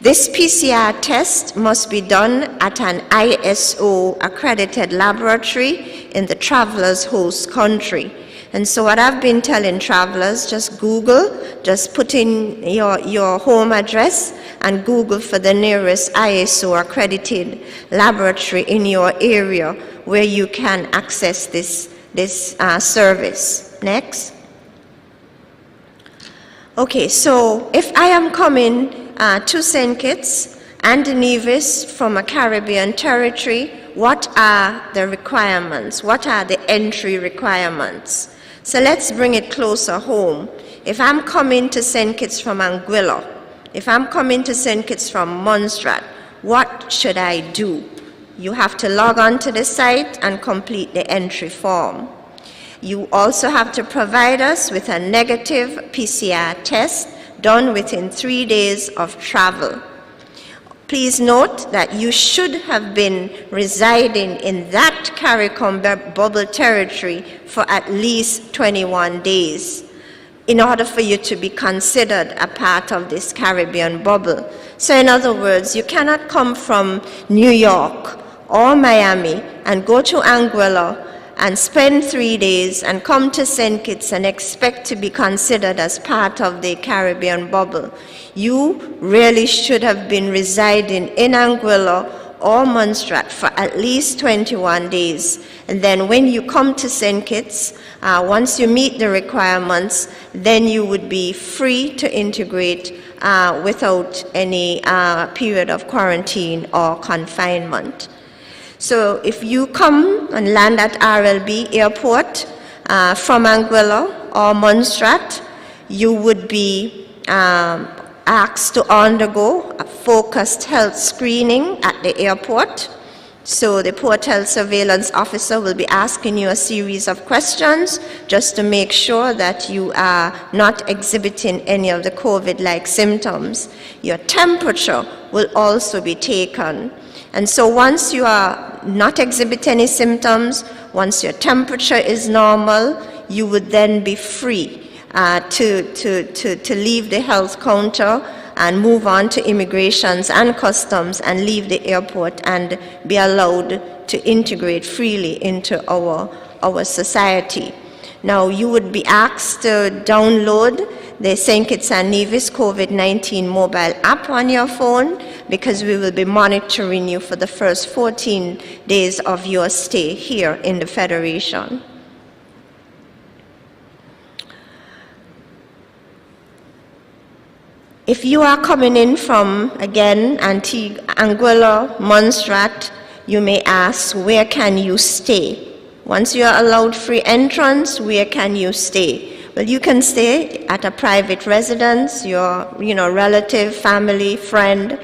This PCR test must be done at an ISO accredited laboratory in the traveler's host country. And so what I've been telling travelers, just Google, just put in your home address and Google for the nearest ISO accredited laboratory in your area where you can access this service. Next. Okay, so if I am coming to St. Kitts and Nevis from a Caribbean territory, what are the requirements? What are the entry requirements? So let's bring it closer home. If I'm coming to St. Kitts from Anguilla, if I'm coming to St. Kitts from Montserrat, what should I do? You have to log on to the site and complete the entry form. You also have to provide us with a negative PCR test done within 3 days of travel. Please note that you should have been residing in that CARICOM bubble territory for at least 21 days in order for you to be considered a part of this Caribbean bubble. So in other words, you cannot come from New York or Miami and go to Anguilla and spend 3 days and come to St. Kitts and expect to be considered as part of the Caribbean bubble. You really should have been residing in Anguilla or Montserrat for at least 21 days. And then when you come to St. Kitts, once you meet the requirements, then you would be free to integrate without any period of quarantine or confinement. So if you come and land at RLB Airport from Anguilla or Montserrat, you would be asked to undergo a focused health screening at the airport. So the Port Health Surveillance Officer will be asking you a series of questions just to make sure that you are not exhibiting any of the COVID-like symptoms. Your temperature will also be taken. And so once you are not exhibiting any symptoms, once your temperature is normal, you would then be free to leave the health counter and move on to immigrations and customs and leave the airport and be allowed to integrate freely into our society. Now, you would be asked to download the St. Kitts and Nevis COVID-19 mobile app on your phone because we will be monitoring you for the first 14 days of your stay here in the Federation. If you are coming in from, again, Anguilla, Montserrat, you may ask, where can you stay? Once you are allowed free entrance, where can you stay? Well, you can stay at a private residence, your relative, family, friend,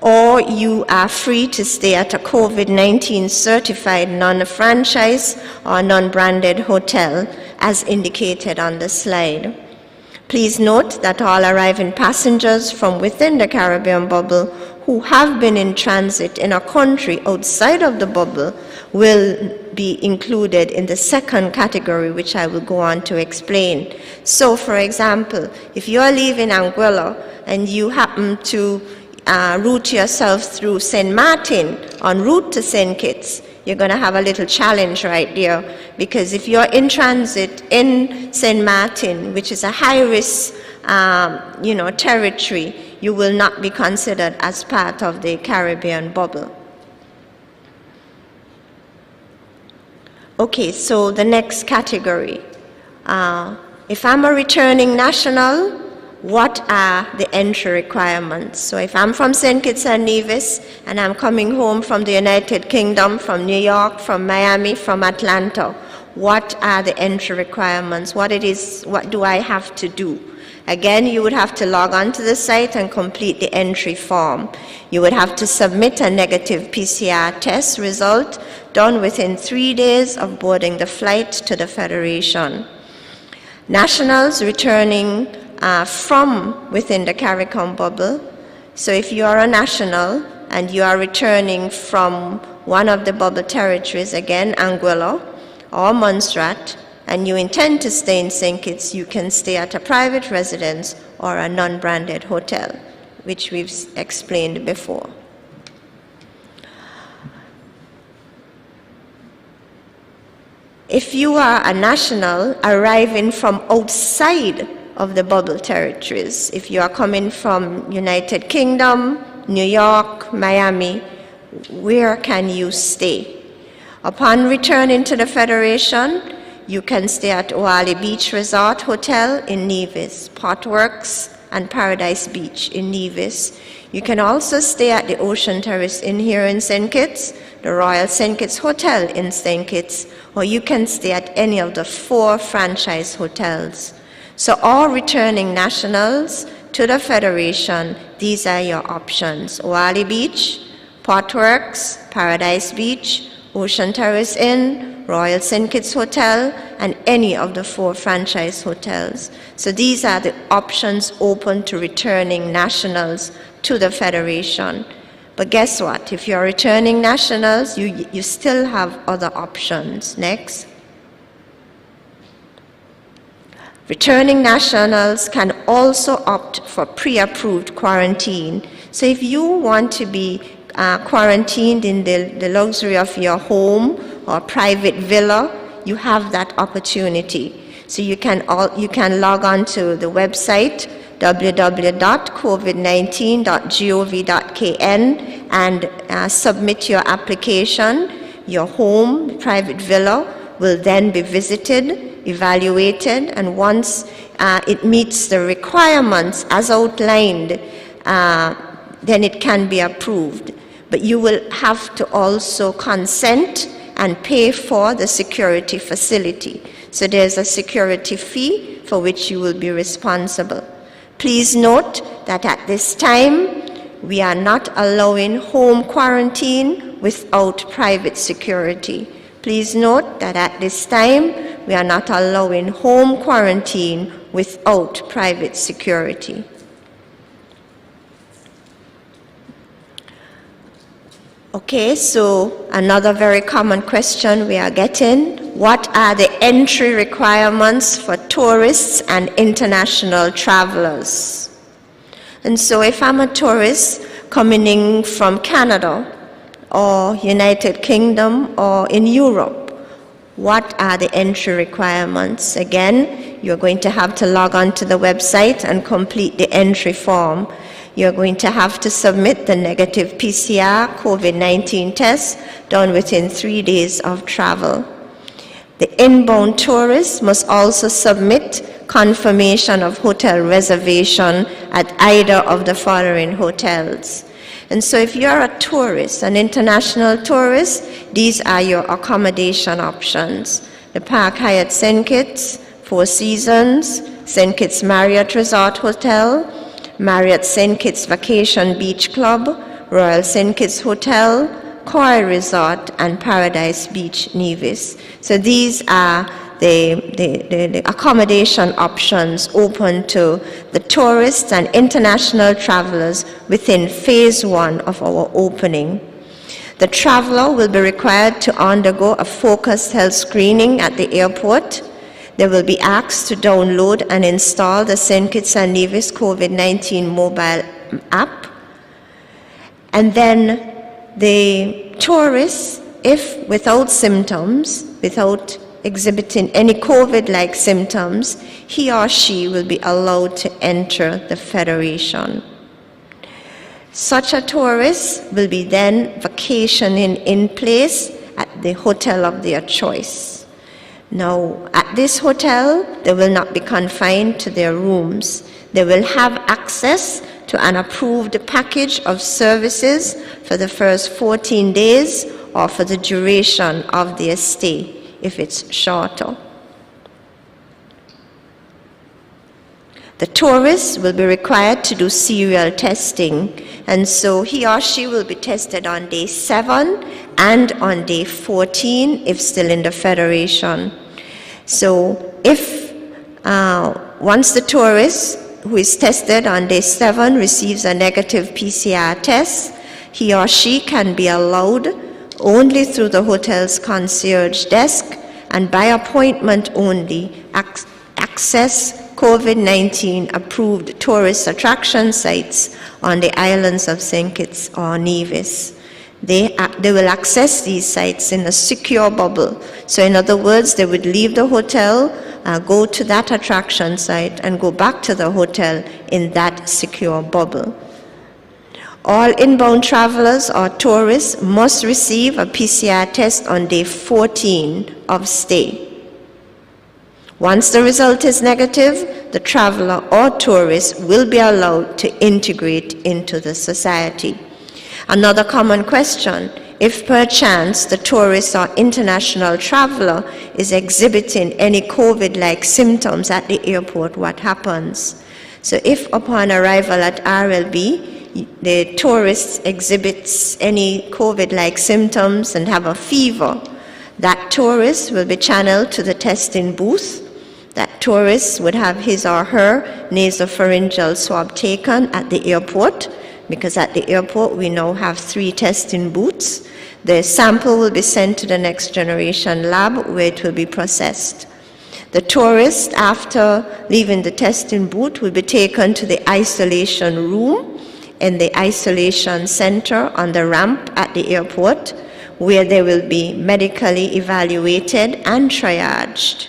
or you are free to stay at a COVID-19 certified non-franchise or non-branded hotel, as indicated on the slide. Please note that all arriving passengers from within the Caribbean bubble who have been in transit in a country outside of the bubble will be included in the second category, which I will go on to explain. So, for example, if you are leaving Anguilla and you happen to route yourself through St. Martin en route to St. Kitts, you're going to have a little challenge right there, because if you're in transit in St. Martin, which is a high-risk territory, you will not be considered as part of the Caribbean bubble. Okay, so the next category. If I'm a returning national, what are the entry requirements? So if I'm from St. Kitts and Nevis and I'm coming home from the United Kingdom, from New York, from Miami, from Atlanta, what are the entry requirements? What do I have to do? Again, you would have to log on to the site and complete the entry form. You would have to submit a negative PCR test result done within 3 days of boarding the flight to the Federation. Nationals returning from within the CARICOM bubble. So if you are a national and you are returning from one of the bubble territories, again, Anguilla or Montserrat, and you intend to stay in St. Kitts, you can stay at a private residence or a non-branded hotel, which we've explained before. If you are a national arriving from outside of the bubble territories, if you are coming from United Kingdom, New York, Miami, where can you stay? Upon returning to the Federation, you can stay at Oali Beach Resort Hotel in Nevis, Potworks and Paradise Beach in Nevis. You can also stay at the Ocean Terrace Inn here in St. Kitts, the Royal St. Kitts Hotel in St. Kitts, or you can stay at any of the 4 franchise hotels. So all returning nationals to the Federation, these are your options: Oali Beach, Potworks, Paradise Beach, Ocean Terrace Inn, Royal St. Kitts Hotel, and any of the 4 franchise hotels. So these are the options open to returning nationals to the Federation. But guess what? If you're returning nationals, you still have other options. Next. Returning nationals can also opt for pre-approved quarantine. So if you want to be quarantined in the luxury of your home or private villa, you have that opportunity. So you can log on to the website www.covid19.gov.kn and submit your application. Your home, private villa, will then be visited, evaluated, and once it meets the requirements as outlined, then it can be approved. But you will have to also consent and pay for the security facility. So there's a security fee for which you will be responsible. Please note that at this time, we are not allowing home quarantine without private security. Please note that at this time, we are not allowing home quarantine without private security. Okay, so another very common question we are getting: what are the entry requirements for tourists and international travelers? And so if I'm a tourist coming in from Canada or United Kingdom or in Europe, what are the entry requirements? Again, you're going to have to log on to the website and complete the entry form. You're going to have to submit the negative PCR COVID-19 test done within 3 days of travel. The inbound tourist must also submit confirmation of hotel reservation at either of the following hotels. And so if you're a tourist, an international tourist, these are your accommodation options: the Park Hyatt St. Kitts, Four Seasons, St. Kitts Marriott Resort Hotel, Marriott St. Kitts Vacation Beach Club, Royal St. Kitts Hotel, Koi Resort, and Paradise Beach, Nevis. So these are the accommodation options open to the tourists and international travelers within phase 1 of our opening. The traveler will be required to undergo a focused health screening at the airport. They will be asked to download and install the St Kitts and Nevis COVID-19 mobile app. And then the tourists, if without symptoms, without exhibiting any COVID-like symptoms, he or she will be allowed to enter the Federation. Such a tourist will be then vacationing in place at the hotel of their choice. Now, at this hotel, they will not be confined to their rooms. They will have access to an approved package of services for the first 14 days or for the duration of their stay, if it's shorter. The tourist will be required to do serial testing, and so he or she will be tested on day 7 and on day 14 if still in the Federation. So if once the tourist who is tested on day 7 receives a negative PCR test, he or she can be allowed only through the hotel's concierge desk and by appointment only access COVID-19 approved tourist attraction sites on the islands of St. Kitts or Nevis. They will access these sites in a secure bubble. So in other words, they would leave the hotel, go to that attraction site, and go back to the hotel in that secure bubble. All inbound travelers or tourists must receive a PCR test on day 14 of stay. Once the result is negative, the traveler or tourist will be allowed to integrate into the society. Another common question, if perchance the tourist or international traveler is exhibiting any COVID-like symptoms at the airport, what happens? So if upon arrival at RLB, the tourist exhibits any COVID-like symptoms and have a fever, that tourist will be channeled to the testing booth. That tourist would have his or her nasopharyngeal swab taken at the airport, because at the airport we now have 3 testing booths. The sample will be sent to the next generation lab where it will be processed. The tourist, after leaving the testing booth, will be taken to the isolation room in the isolation center on the ramp at the airport, where they will be medically evaluated and triaged.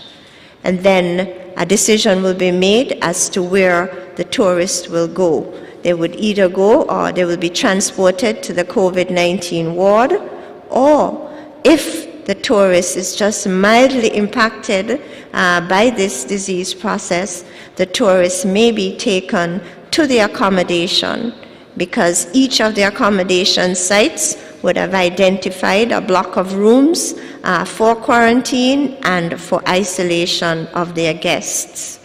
And then a decision will be made as to where the tourist will go. They would either go or they will be transported to the COVID-19 ward, or if the tourist is just mildly impacted by this disease process, the tourist may be taken to the accommodation, because each of the accommodation sites would have identified a block of rooms for quarantine and for isolation of their guests.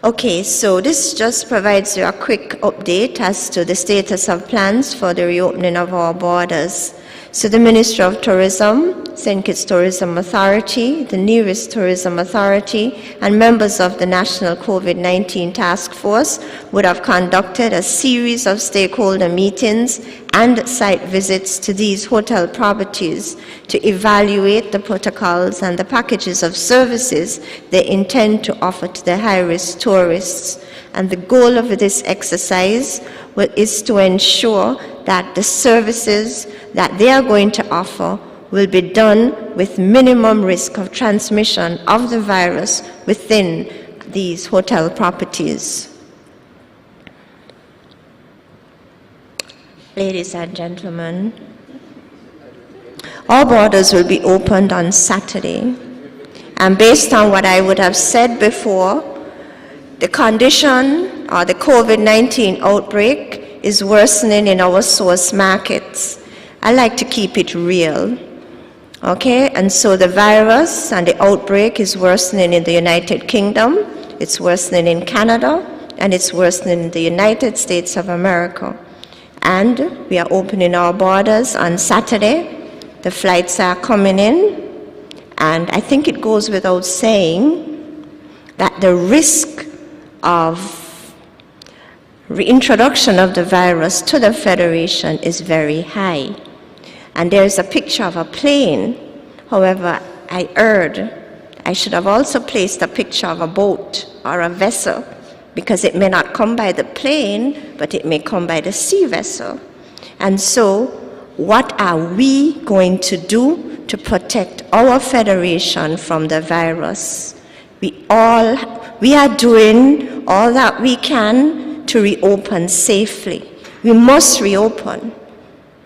Okay, so this just provides you a quick update as to the status of plans for the reopening of our borders. So the Ministry of Tourism, St. Kitts Tourism Authority, the Nevis Tourism Authority, and members of the National COVID-19 Task Force would have conducted a series of stakeholder meetings and site visits to these hotel properties to evaluate the protocols and the packages of services they intend to offer to the high-risk tourists. And the goal of this exercise is to ensure that the services that they are going to offer will be done with minimum risk of transmission of the virus within these hotel properties. Ladies and gentlemen, our borders will be opened on Saturday, and based on what I would have said before, the condition or the COVID-19 outbreak is worsening in our source markets. I like to keep it real, okay? And so the virus and the outbreak is worsening in the United Kingdom, it's worsening in Canada, and it's worsening in the United States of America. And we are opening our borders on Saturday. The flights are coming in, and I think it goes without saying that the risk of reintroduction of the virus to the Federation is very high. And there's a picture of a plane. However, I heard I should have also placed a picture of a boat or a vessel, because it may not come by the plane, but it may come by the sea vessel. And so, what are we going to do to protect our Federation from the virus? We are doing all that we can to reopen safely. We must reopen,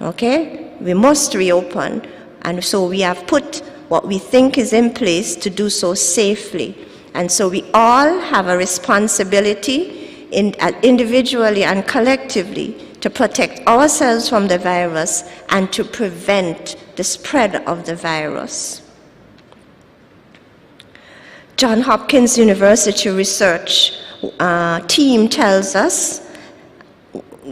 okay? We must reopen. And so we have put what we think is in place to do so safely. And so we all have a responsibility individually and collectively to protect ourselves from the virus and to prevent the spread of the virus. Johns Hopkins University research team tells us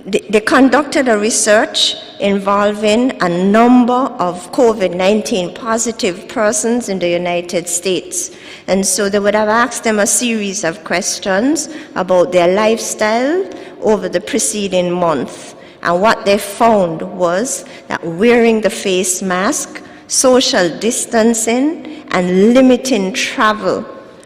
they conducted a research involving a number of COVID-19 positive persons in the United States. And so they would have asked them a series of questions about their lifestyle over the preceding month. And what they found was that wearing the face mask, social distancing, and limiting travel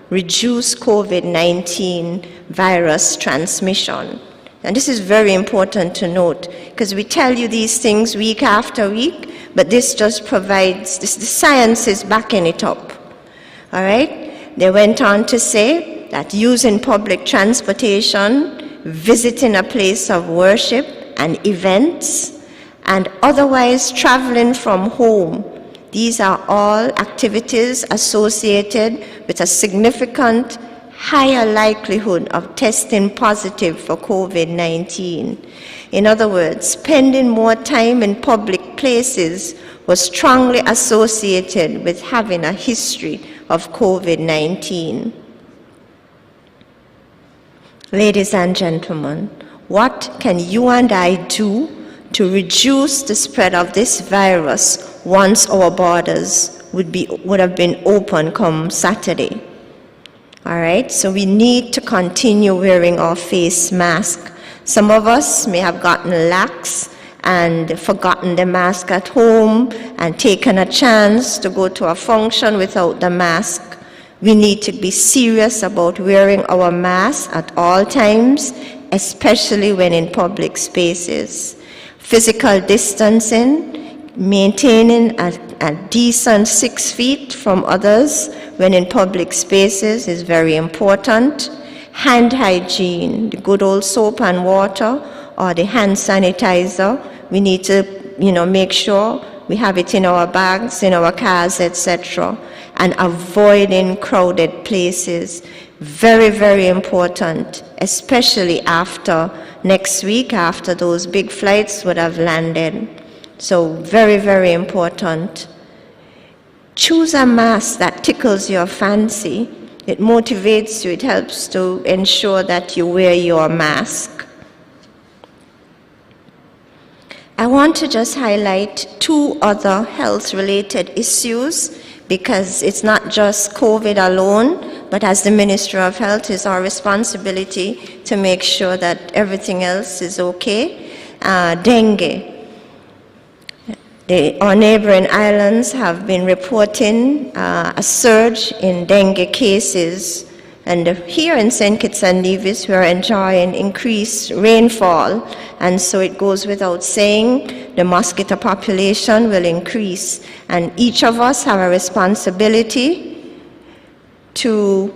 reduce COVID-19 virus transmission. And this is very important to note, because we tell you these things week after week, but this just provides, the science is backing it up. All right? They went on to say that using public transportation, visiting a place of worship and events, and otherwise traveling from home, these are all activities associated with a significant higher likelihood of testing positive for COVID-19. In other words, spending more time in public places was strongly associated with having a history of COVID-19. Ladies and gentlemen, what can you and I do to reduce the spread of this virus once our borders would have been open come Saturday? All right, so we need to continue wearing our face mask. Some of us may have gotten lax and forgotten the mask at home and taken a chance to go to a function without the mask. We need to be serious about wearing our mask at all times, especially when in public spaces. Physical distancing, maintaining a decent 6 feet from others when in public spaces is very important. Hand hygiene, the good old soap and water or the hand sanitizer, we need to make sure we have it in our bags, in our cars, etc. And avoiding crowded places. Very, very important, especially after next week, after those big flights would have landed. So very, very important. Choose a mask that tickles your fancy. It motivates you. It helps to ensure that you wear your mask. I want to just highlight two other health-related issues, because it's not just COVID alone, but as the Ministry of Health, it's our responsibility to make sure that everything else is okay. Dengue. Our neighboring islands have been reporting a surge in dengue cases. And here in St Kitts and Nevis, we are enjoying increased rainfall. And so it goes without saying, the mosquito population will increase. And each of us have a responsibility to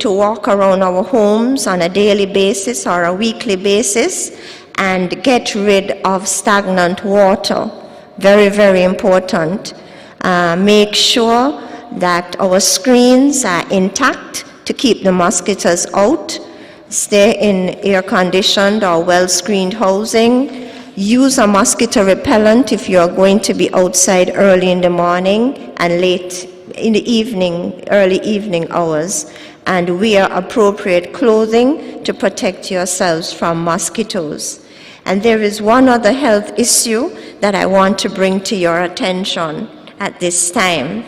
walk around our homes on a daily basis or a weekly basis and get rid of stagnant water. Very, very important. Make sure that our screens are intact to keep the mosquitoes out. Stay in air-conditioned or well-screened housing. Use a mosquito repellent if you're going to be outside early in the morning and late in the evening, early evening hours, and wear appropriate clothing to protect yourselves from mosquitoes. And there is one other health issue that I want to bring to your attention at this time.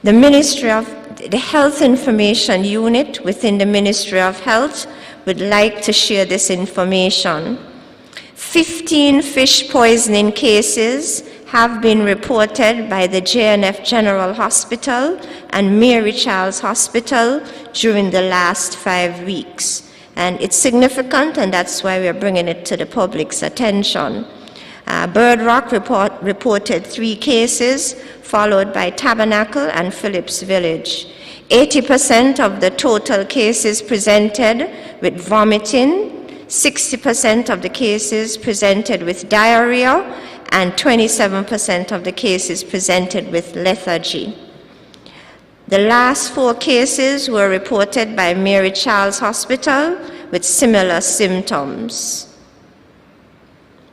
The Ministry of the Health Information Unit within the Ministry of Health would like to share this information. 15 fish poisoning cases have been reported by the JNF General Hospital and Mary Charles Hospital during the last 5 weeks. And it's significant, and that's why we're bringing it to the public's attention. Bird Rock reported 3 cases, followed by Tabernacle and Phillips Village. 80% of the total cases presented with vomiting, 60% of the cases presented with diarrhea, and 27% of the cases presented with lethargy. The last 4 cases were reported by Mary Charles Hospital with similar symptoms.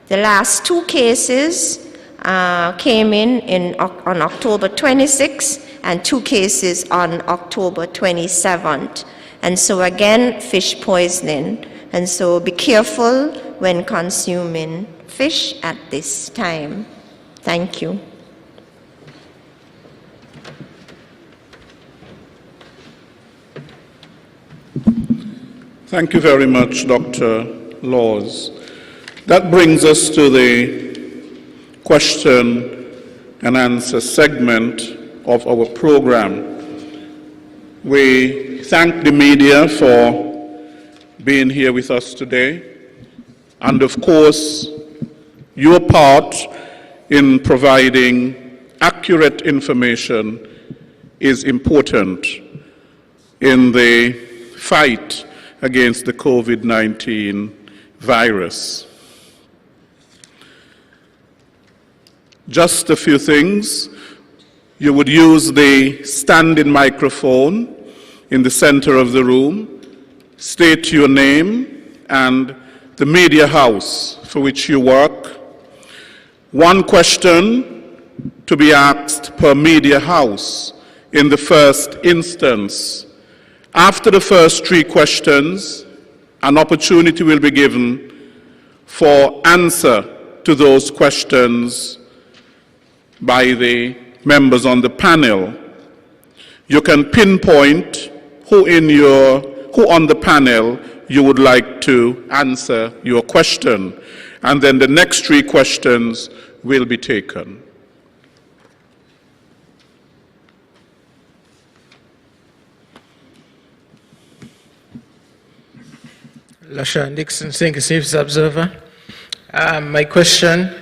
The last 2 cases came in on October 26th and 2 cases on October 27th. And so again, fish poisoning. And so be careful when consuming fish at this time. Thank you. Thank you very much, Dr. Laws. That brings us to the question and answer segment of our program. We thank the media for being here with us today, and of course, your part in providing accurate information is important in the fight against the COVID-19 virus. Just a few things. You would use the standing microphone in the center of the room, state your name and the media house for which you work. 1 question to be asked per media house in the first instance. After the first 3 questions, an opportunity will be given for answer to those questions by the members on the panel. You can pinpoint who on the panel you would like to answer your question, and then the next 3 questions will be taken. Lashawn Dixon, St Kitts and Nevis Observer. My question,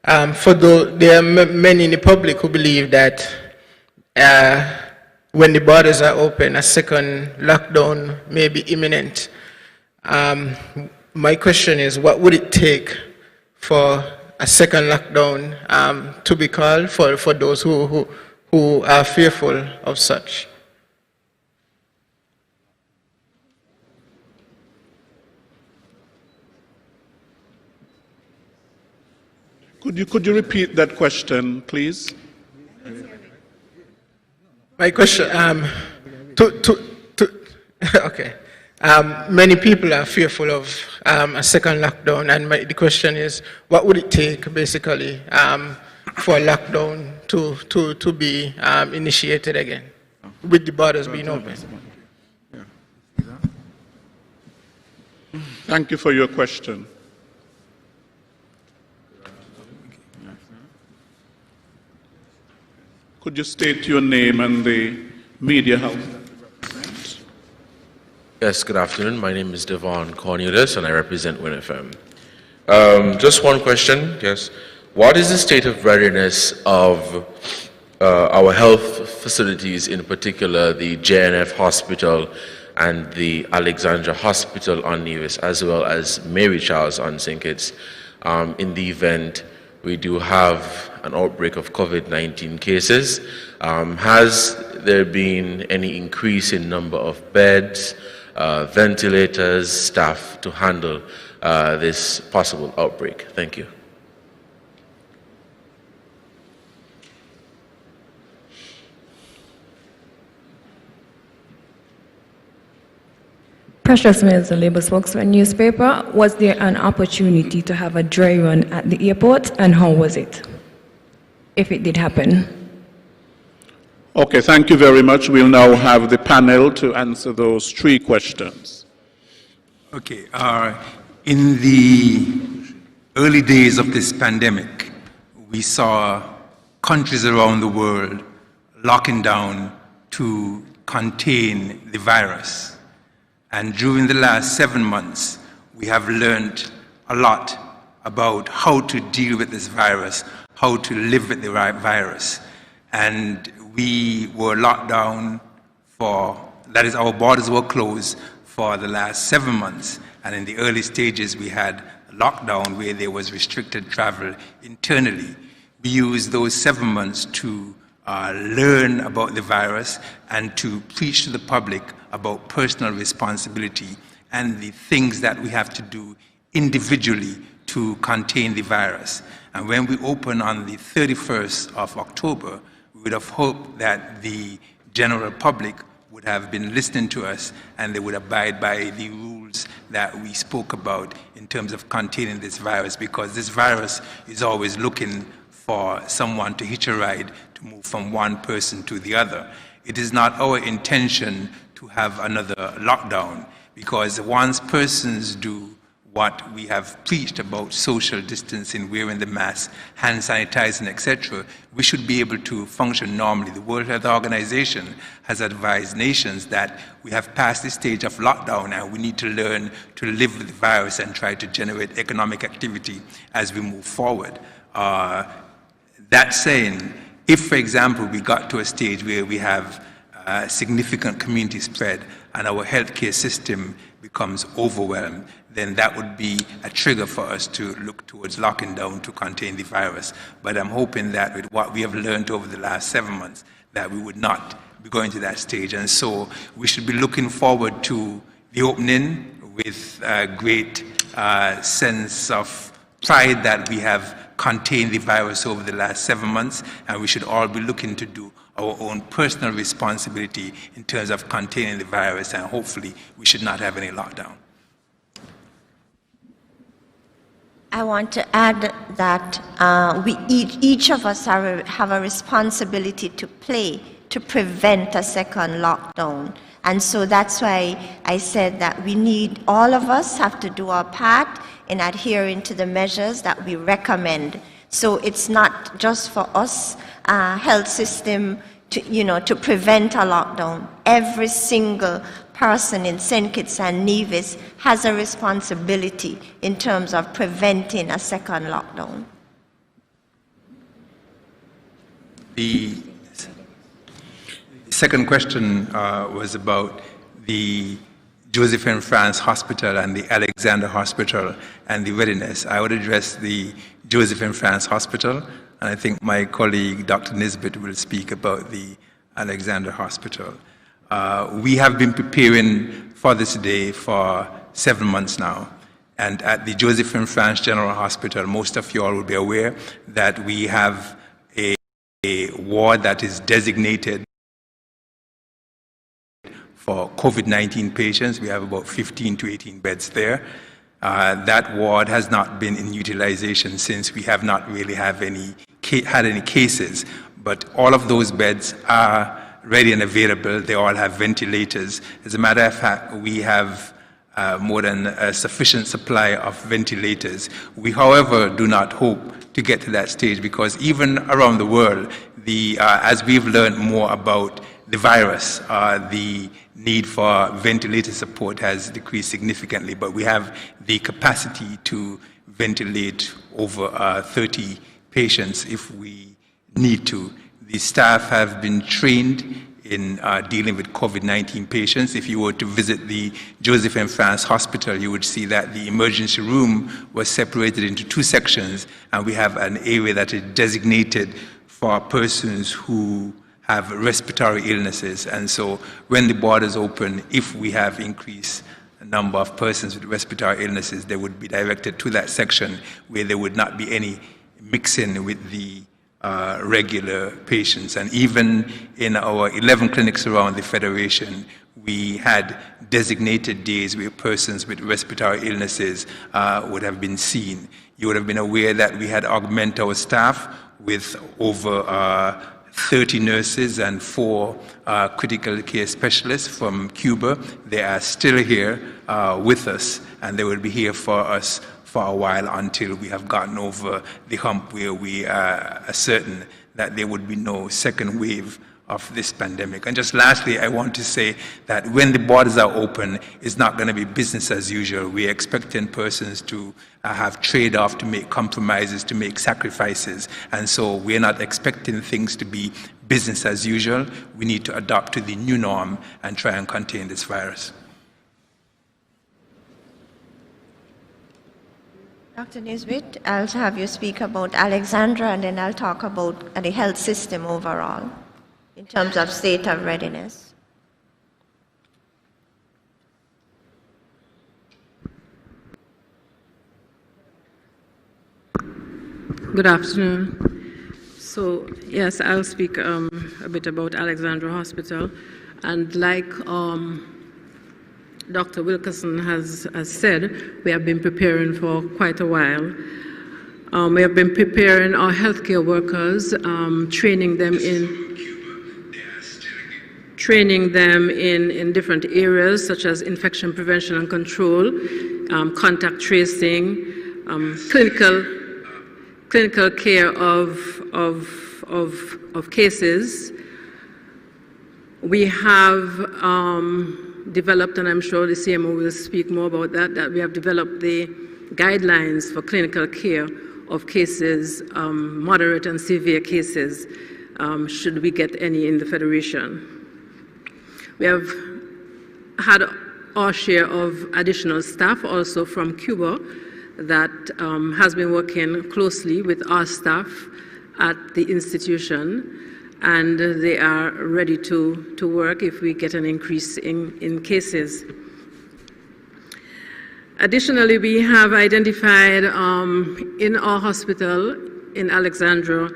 there are many in the public who believe that when the borders are open, a second lockdown may be imminent. My question is, what would it take for a second lockdown to be called for those who are fearful of such? Could you repeat that question, please? My question, okay. Many people are fearful of a second lockdown, and the question is, what would it take, basically, for a lockdown to be initiated again, with the borders being open? Thank you for your question. Could you state your name and the media house? Yes, good afternoon. My name is Devon Cornelius, and I represent WINN FM. Just one question, yes. What is the state of readiness of our health facilities, in particular the JNF Hospital and the Alexandra Hospital on Nevis, as well as Mary Charles on St Kitts, in the event we do have an outbreak of COVID-19 cases? Has there been any increase in number of beds, ventilators, staff to handle this possible outbreak? Thank you. Precious Mills, the Labour spokesman newspaper. Was there an opportunity to have a dry run at the airport, and how was it, if it did happen? Okay, thank you very much. We'll now have the panel to answer those 3 questions. Okay, in the early days of this pandemic, we saw countries around the world locking down to contain the virus. And during the last 7 months, we have learned a lot about how to deal with this virus, how to live with the virus. And we were locked down that is, our borders were closed for the last 7 months. And in the early stages, we had a lockdown where there was restricted travel internally. We used those 7 months to learn about the virus and to preach to the public about personal responsibility and the things that we have to do individually to contain the virus. And when we open on the 31st of October, we would have hoped that the general public would have been listening to us and they would abide by the rules that we spoke about in terms of containing this virus, because this virus is always looking for someone to hitch a ride to move from one person to the other. It is not our intention to have another lockdown, because once persons do what we have preached about social distancing, wearing the mask, hand sanitizing, etc., we should be able to function normally. The World Health Organization has advised nations that we have passed the stage of lockdown and we need to learn to live with the virus and try to generate economic activity as we move forward. That saying, if, for example, we got to a stage where we have significant community spread and our healthcare system becomes overwhelmed, then that would be a trigger for us to look towards locking down to contain the virus. But I'm hoping that with what we have learned over the last 7 months, that we would not be going to that stage. And so we should be looking forward to the opening with a great sense of pride that we have contained the virus over the last 7 months, and we should all be looking to do our own personal responsibility in terms of containing the virus, and hopefully we should not have any lockdown. I want to add that each of us have a responsibility to play to prevent a second lockdown. And so that's why I said that all of us have to do our part in adhering to the measures that we recommend. So it's not just for us, health system, to prevent a lockdown. Every single person in St Kitts and Nevis has a responsibility in terms of preventing a second lockdown. The second question was about the Josephine France Hospital and the Alexander Hospital and the readiness. I would address the Josephine France Hospital, and I think my colleague Dr. Nisbet will speak about the Alexander Hospital. We have been preparing for this day for 7 months now. And at the Josephine France General Hospital, most of you all will be aware that we have a ward that is designated for COVID-19 patients. We have about 15 to 18 beds there. That ward has not been in utilization since we have not really had any cases. But all of those beds are ready and available. They all have ventilators. As a matter of fact, we have more than a sufficient supply of ventilators. We, however, do not hope to get to that stage, because even around the world, as we've learned more about the virus, the need for ventilator support has decreased significantly, but we have the capacity to ventilate over 30 patients if we need to. The staff have been trained in dealing with COVID-19 patients. If you were to visit the Josephine France Hospital, you would see that the emergency room was separated into 2 sections, and we have an area that is designated for persons who have respiratory illnesses. And so when the borders open, if we have increased number of persons with respiratory illnesses, they would be directed to that section where there would not be any mixing with the regular patients. And even in our 11 clinics around the Federation, we had designated days where persons with respiratory illnesses would have been seen. You would have been aware that we had augmented our staff with over 30 nurses and 4 critical care specialists from Cuba. They are still here with us, and they will be here for us for a while until we have gotten over the hump where we are certain that there would be no second wave of this pandemic. And just lastly, I want to say that when the borders are open, it's not going to be business as usual. We're expecting persons to have trade-off, to make compromises, to make sacrifices. And so we're not expecting things to be business as usual. We need to adapt to the new norm and try and contain this virus. Dr. Nisbet, I'll have you speak about Alexandra, and then I'll talk about the health system overall in terms of state of readiness. Good afternoon. So, yes, I'll speak a bit about Alexandra Hospital. And like Dr. Wilkerson has said, we have been preparing for quite a while. We have been preparing our healthcare workers, training them in different areas such as infection prevention and control, contact tracing, clinical care of cases. We have developed, and I'm sure the CMO will speak more about that we have developed the guidelines for clinical care of cases, moderate and severe cases, should we get any in the Federation. We have had our share of additional staff also from Cuba that has been working closely with our staff at the institution, and they are ready to work if we get an increase in cases. Additionally, we have identified in our hospital in Alexandra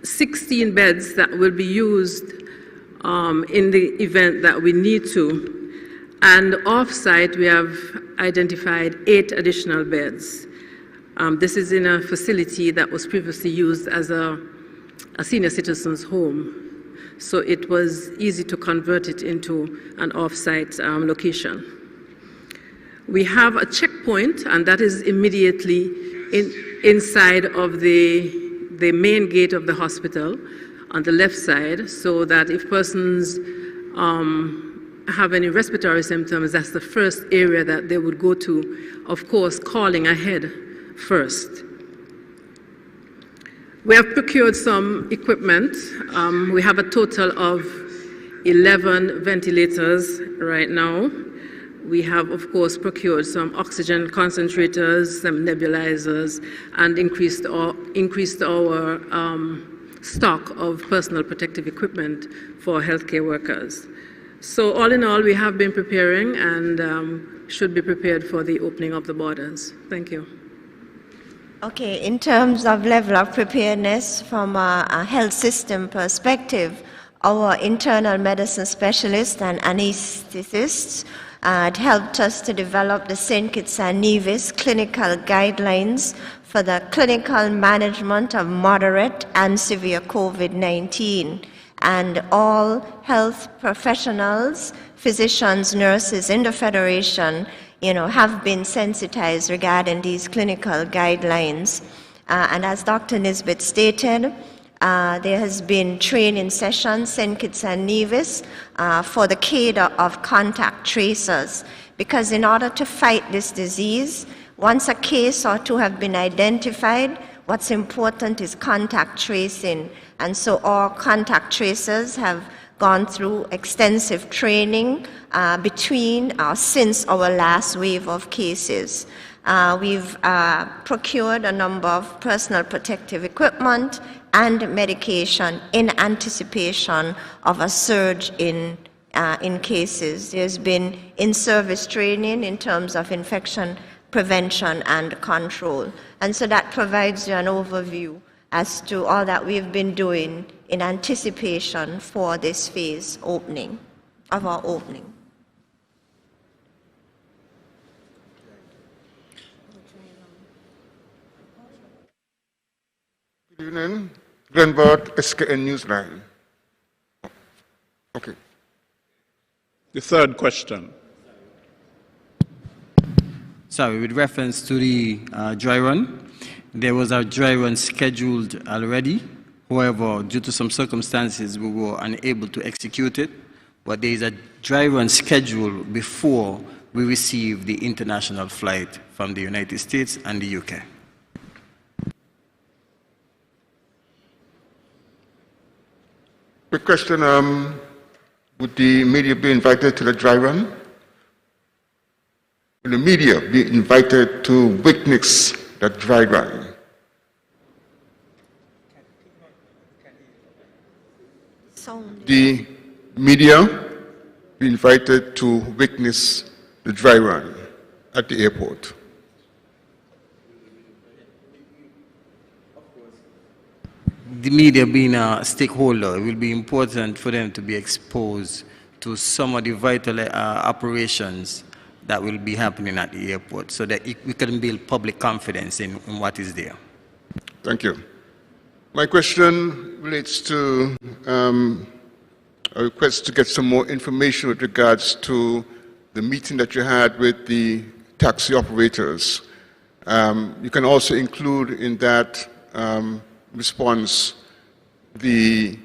16 beds that will be used in the event that we need to. And off-site, we have identified 8 additional beds. This is in a facility that was previously used as a senior citizen's home. So it was easy to convert it into an off-site location. We have a checkpoint, and that is immediately inside of the main gate of the hospital on the left side, so that if persons have any respiratory symptoms, that's the first area that they would go to, of course, calling ahead first. We have procured some equipment. We have a total of 11 ventilators right now. We have, of course, procured some oxygen concentrators, some nebulizers, and increased our stock of personal protective equipment for healthcare workers. So all in all, we have been preparing and should be prepared for the opening of the borders. Thank you. Okay, in terms of level of preparedness from a health system perspective, our internal medicine specialists and anesthetists helped us to develop the St Kitts and Nevis clinical guidelines for the clinical management of moderate and severe COVID-19. And all health professionals, physicians, nurses in the Federation, have been sensitized regarding these clinical guidelines. And as Dr. Nisbet stated, there has been training sessions, St Kitts and Nevis, for the cadre of contact tracers. Because in order to fight this disease, once a case or two have been identified, what's important is contact tracing. And so our contact tracers have gone through extensive training since our last wave of cases. We've procured a number of personal protective equipment and medication in anticipation of a surge in cases. There's been in-service training in terms of infection prevention and control. And so that provides you an overview as to all that we've been doing in anticipation for this phase of our opening. Good evening. Glenbert, SKN Newsline. Okay. The third question. Sorry, with reference to the dry run, there was a dry run scheduled already. However, due to some circumstances, we were unable to execute it. But there is a dry run schedule before we receive the international flight from the United States and the UK. Quick question, would the media be invited to the dry run? Will the media be invited to witness the dry run? The media be invited to witness the dry run at the airport. The media being a stakeholder, it will be important for them to be exposed to some of the vital operations that will be happening at the airport so that we can build public confidence in what is there. Thank you. My question relates to a request to get some more information with regards to the meeting that you had with the taxi operators. You can also include in that response the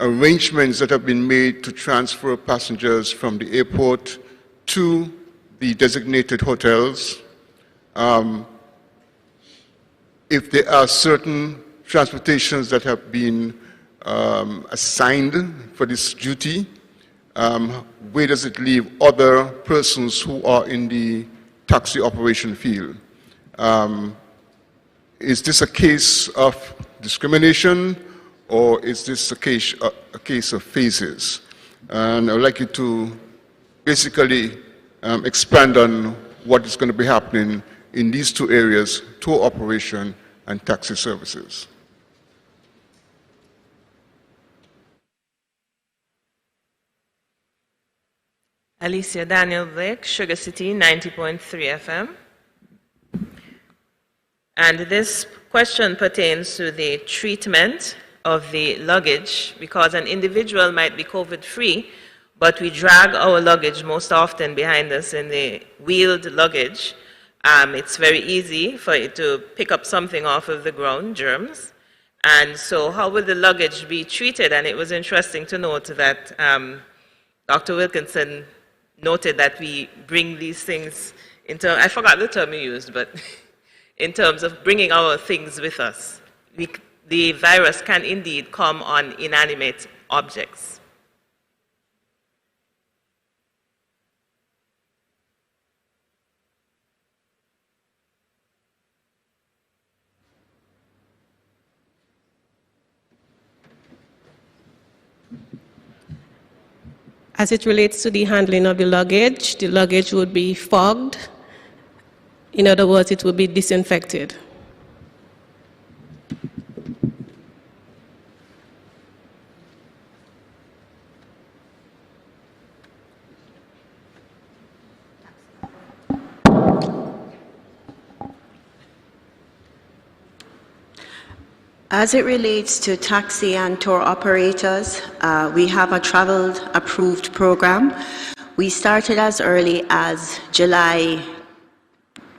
arrangements that have been made to transfer passengers from the airport to the designated hotels. If there are certain transportations that have been assigned for this duty, where does it leave other persons who are in the taxi operation field? Is this a case of discrimination, or is this a case of phases? And I would like you to basically expand on what is going to be happening in these two areas, tour operation and taxi services. Alicia Daniel Blake, Sugar City, 90.3 FM. And this question pertains to the treatment of the luggage, because an individual might be COVID-free, but we drag our luggage most often behind us in the wheeled luggage. It's very easy for it to pick up something off of the ground, germs. And so how will the luggage be treated? And it was interesting to note that Dr. Wilkinson noted that we bring these things into, I forgot the term you used, but in terms of bringing our things with us. The virus can indeed come on inanimate objects. As it relates to the handling of the luggage would be fogged. In other words, it will be disinfected. As it relates to taxi and tour operators, we have a travel approved program. We started as early as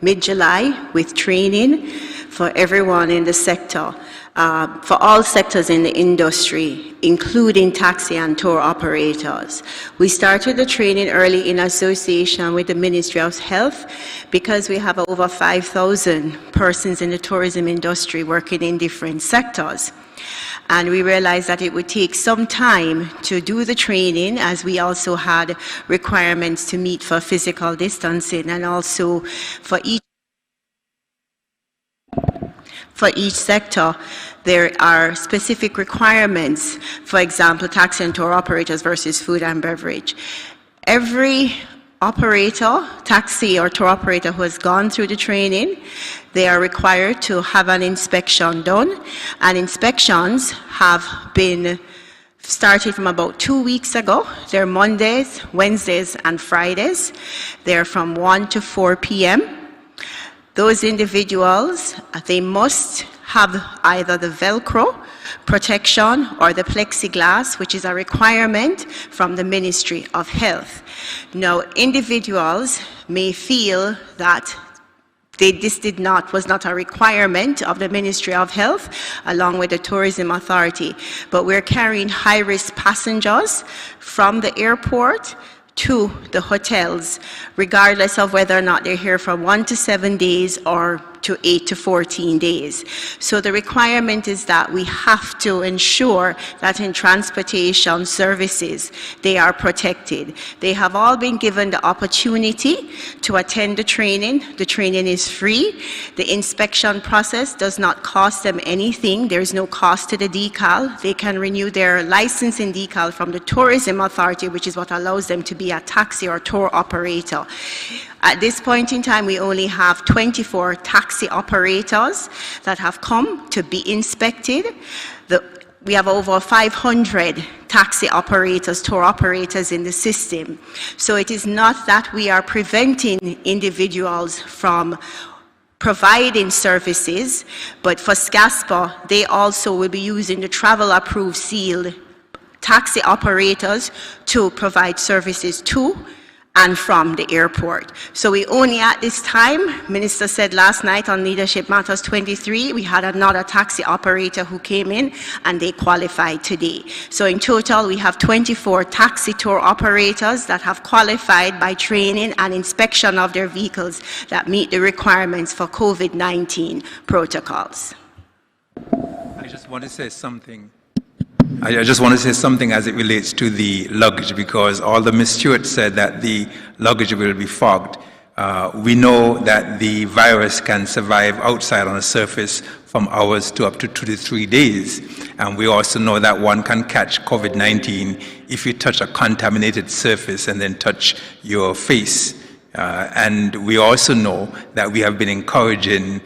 mid-July with training for everyone in the sector, for all sectors in the industry, including taxi and tour operators. We started the training early in association with the Ministry of Health because we have over 5,000 persons in the tourism industry working in different sectors. And we realized that it would take some time to do the training, as we also had requirements to meet for physical distancing, and also for each sector, there are specific requirements. For example, taxi and tour operators versus food and beverage. Every operator, taxi or tour operator who has gone through the training, they are required to have an inspection done, and inspections have been started from about 2 weeks ago. They're Mondays, Wednesdays, and Fridays. They're from 1 to 4 p.m. Those individuals, they must have either the Velcro protection or the plexiglass, which is a requirement from the Ministry of Health. Now, individuals may feel that this was not a requirement of the Ministry of Health along with the Tourism Authority, but we're carrying high-risk passengers from the airport to the hotels, regardless of whether or not they're here from 1 to 7 days or to 8 to 14 days. So the requirement is that we have to ensure that in transportation services, they are protected. They have all been given the opportunity to attend the training. The training is free. The inspection process does not cost them anything. There's no cost to the decal. They can renew their licensing decal from the Tourism Authority, which is what allows them to be a taxi or tour operator. At this point in time, we only have 24 taxi operators that have come to be inspected. We have over 500 taxi operators, tour operators in the system. So it is not that we are preventing individuals from providing services, but for SCASPA, they also will be using the travel approved sealed taxi operators to provide services to and from the airport. So we only at this time, Minister said last night on Leadership Matters 23, we had another taxi operator who came in and they qualified today. So in total, we have 24 taxi tour operators that have qualified by training and inspection of their vehicles that meet the requirements for COVID-19 protocols. I just want to say something. I just want to say something as it relates to the luggage, because although Ms. Stewart said that the luggage will be fogged, we know that the virus can survive outside on the surface from hours to up to 2 to 3 days. And we also know that one can catch COVID-19 if you touch a contaminated surface and then touch your face. And we also know that we have been encouraging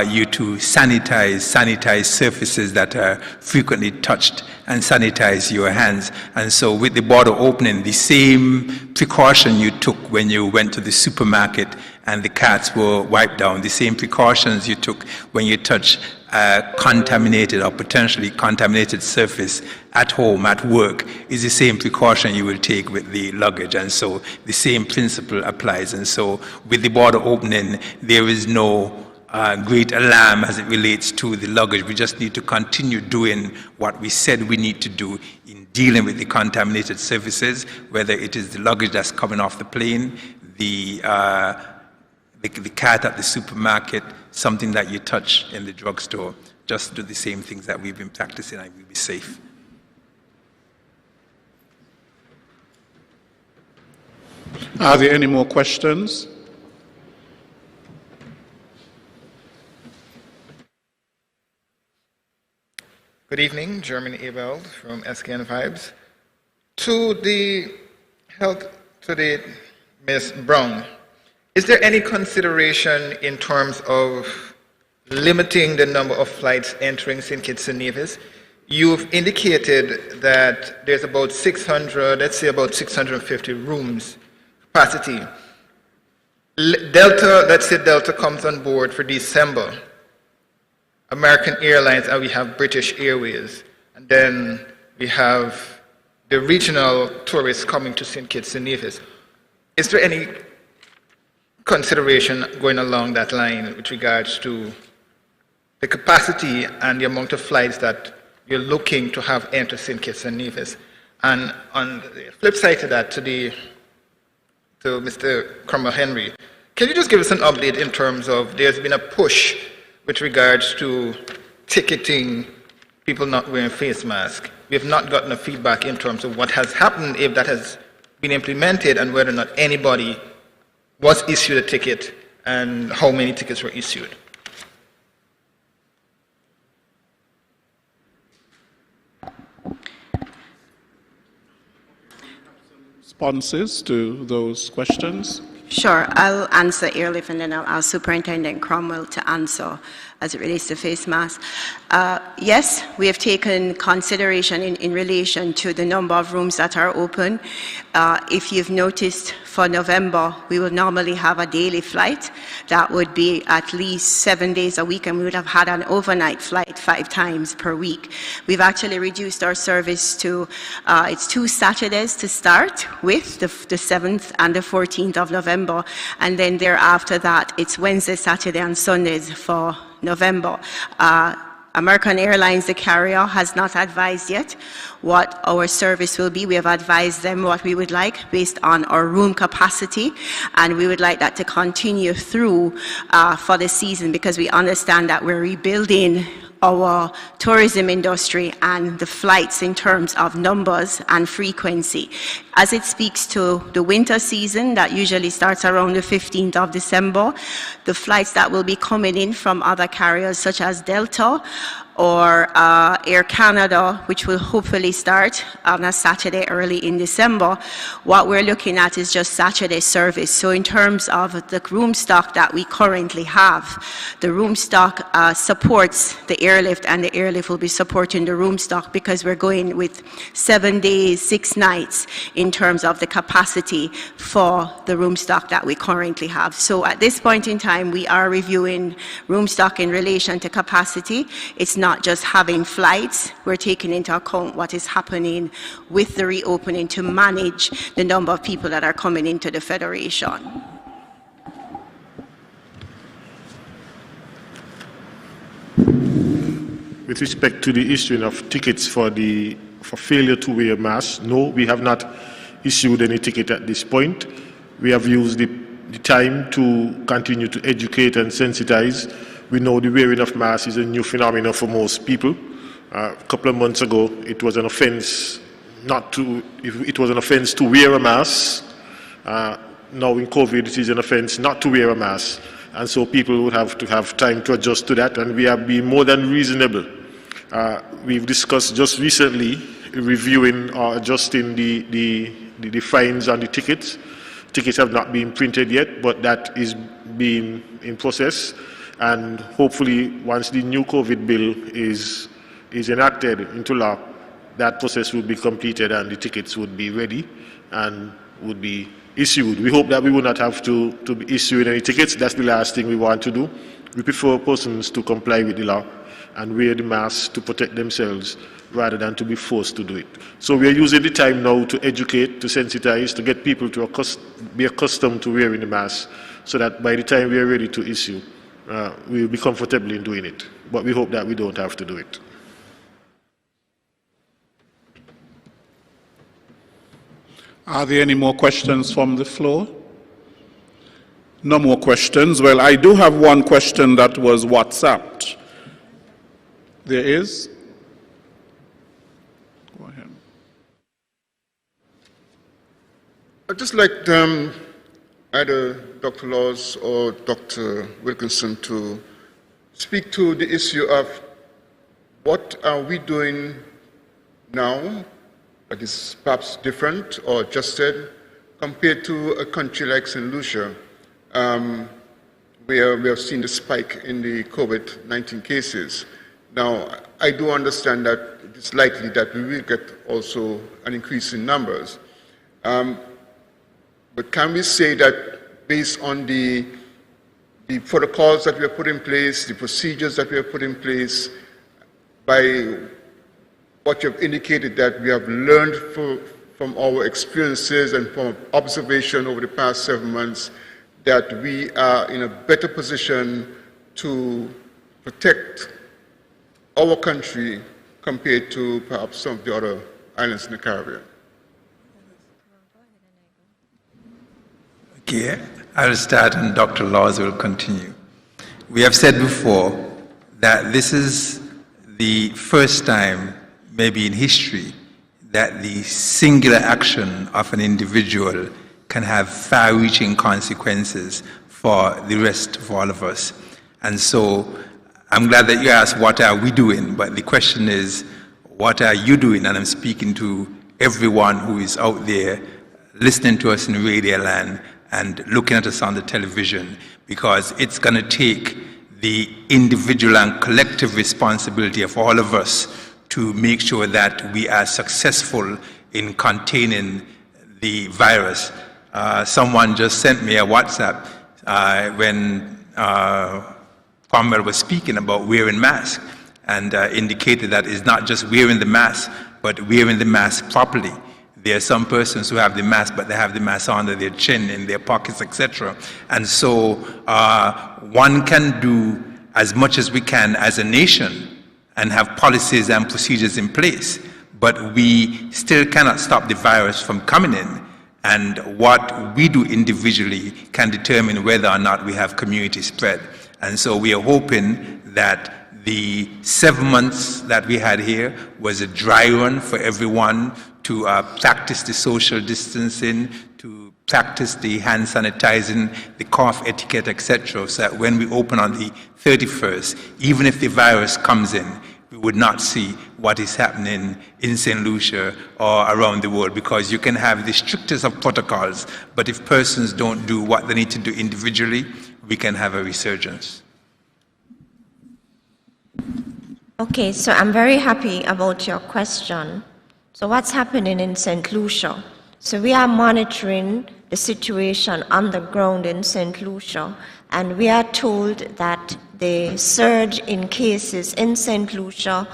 you to sanitize surfaces that are frequently touched and sanitize your hands. And so with the border opening, the same precaution you took when you went to the supermarket and the cats were wiped down, the same precautions you took when you touch a contaminated or potentially contaminated surface at home, at work, is the same precaution you will take with the luggage. And so the same principle applies. And so with the border opening, there is no great alarm as it relates to the luggage. We just need to continue doing what we said we need to do in dealing with the contaminated surfaces, whether it is the luggage that's coming off the plane, the cat at the supermarket, something that you touch in the drugstore. Just do the same things that we've been practicing and we'll be safe. Are there any more questions? Good evening, German Abel from SKN Vibes. To the health, to the Ms. Brown, is there any consideration in terms of limiting the number of flights entering St Kitts and Nevis? You've indicated that there's about 600, let's say about 650 rooms capacity. Delta, let's say Delta comes on board for December. American Airlines, and we have British Airways, and then we have the regional tourists coming to St Kitts and Nevis. Is there any consideration going along that line with regards to the capacity and the amount of flights that you're looking to have enter St Kitts and Nevis? And on the flip side to that, to Mr. Cromwell Henry, can you just give us an update in terms of there's been a push with regards to ticketing people not wearing face masks? We have not gotten a feedback in terms of what has happened, if that has been implemented, and whether or not anybody was issued a ticket and how many tickets were issued. Responses to those questions? Sure, I'll answer Airlift and then I'll ask Superintendent Cromwell to answer as it relates to face masks. Yes, we have taken consideration in relation to the number of rooms that are open. If you've noticed, for November, we will normally have a daily flight. That would be at least 7 days a week, and we would have had an overnight flight 5 times per week. We've actually reduced our service to, it's 2 Saturdays to start with, the 7th and the 14th of November, and then thereafter that, it's Wednesday, Saturday, and Sundays for November. American Airlines, the carrier, has not advised yet what our service will be. We have advised them what we would like based on our room capacity, and we would like that to continue through for the season, because we understand that we're rebuilding our tourism industry and the flights in terms of numbers and frequency. As it speaks to the winter season, that usually starts around the 15th of December, the flights that will be coming in from other carriers such as Delta or Air Canada, which will hopefully start on a Saturday early in December, what we're looking at is just Saturday service. So in terms of the room stock that we currently have, the room stock supports the airlift, and the airlift will be supporting the room stock, because we're going with 7 days, 6 nights in terms of the capacity for the room stock that we currently have. So at this point in time, we are reviewing room stock in relation to capacity. It's not just having flights, we're taking into account what is happening with the reopening to manage the number of people that are coming into the Federation. With respect to the issuing of tickets for failure to wear a mask, no, we have not issued any ticket at this point. We have used the time to continue to educate and sensitize. We know the wearing of masks is a new phenomenon for most people. A couple of months ago, it was an offense to wear a mask. Now in COVID, it is an offense not to wear a mask. And so people would have to have time to adjust to that, and we have been more than reasonable. We've discussed just recently reviewing or adjusting the fines on the tickets. Tickets have not been printed yet, but that is being in process. And hopefully, once the new COVID bill is enacted into law, that process will be completed and the tickets would be ready and would be issued. We hope that we will not have to be issuing any tickets. That's the last thing we want to do. We prefer persons to comply with the law and wear the mask to protect themselves rather than to be forced to do it. So we are using the time now to educate, to sensitize, to get people to be accustomed to wearing the mask, so that by the time we are ready to issue, we will be comfortable in doing it. But we hope that we don't have to do it. Are there any more questions from the floor? No more questions. Well, I do have one question that was WhatsApped. There is? Go ahead. I'd just like either Dr. Laws or Dr. Wilkinson to speak to the issue of what are we doing now that is perhaps different or adjusted compared to a country like St. Lucia, where we have seen the spike in the COVID-19 cases. Now, I do understand that it's likely that we will get also an increase in numbers. But can we say that based on the protocols that we have put in place, the procedures that we have put in place, by what you have indicated, that we have learned from our experiences and from observation over the past 7 months, that we are in a better position to protect our country compared to perhaps some of the other islands in the Caribbean? Okay, I'll start and Dr. Laws will continue. We have said before that this is the first time, maybe in history, that the singular action of an individual can have far-reaching consequences for the rest of all of us. And so I'm glad that you asked, what are we doing? But the question is, what are you doing? And I'm speaking to everyone who is out there listening to us in Radio Land and looking at us on the television, because it's going to take the individual and collective responsibility of all of us to make sure that we are successful in containing the virus. Someone just sent me a WhatsApp when Cromwell was speaking about wearing masks, and indicated that it's not just wearing the mask, but wearing the mask properly. There are some persons who have the mask, but they have the mask under their chin, in their pockets, etc. And so one can do as much as we can as a nation and have policies and procedures in place, but we still cannot stop the virus from coming in. And what we do individually can determine whether or not we have community spread. And so we are hoping that the 7 months that we had here was a dry run for everyone to practice the social distancing, to practice the hand sanitizing, the cough etiquette, etc., so that when we open on the 31st, even if the virus comes in, we would not see what is happening in St. Lucia or around the world, because you can have the strictest of protocols, but if persons don't do what they need to do individually, we can have a resurgence. Okay, so I'm very happy about your question. So what's happening in St. Lucia? So we are monitoring the situation on the ground in St. Lucia, and we are told that the surge in cases in St. Lucia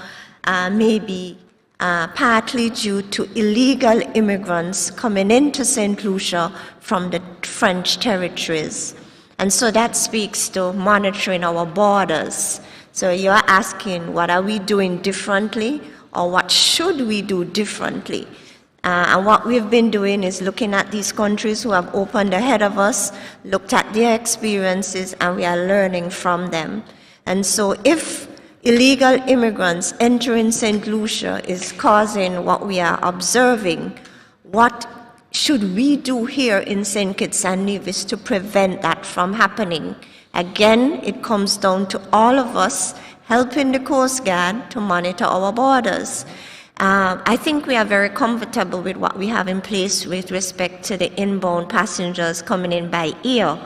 may be partly due to illegal immigrants coming into St. Lucia from the French territories. And so that speaks to monitoring our borders. So you're asking, what are we doing differently, or what should we do differently? And what we've been doing is looking at these countries who have opened ahead of us, looked at their experiences, and we are learning from them. And so if illegal immigrants entering St. Lucia is causing what we are observing, what should we do here in St. Kitts and Nevis to prevent that from happening? Again, it comes down to all of us helping the Coast Guard to monitor our borders. I think we are very comfortable with what we have in place with respect to the inbound passengers coming in by air.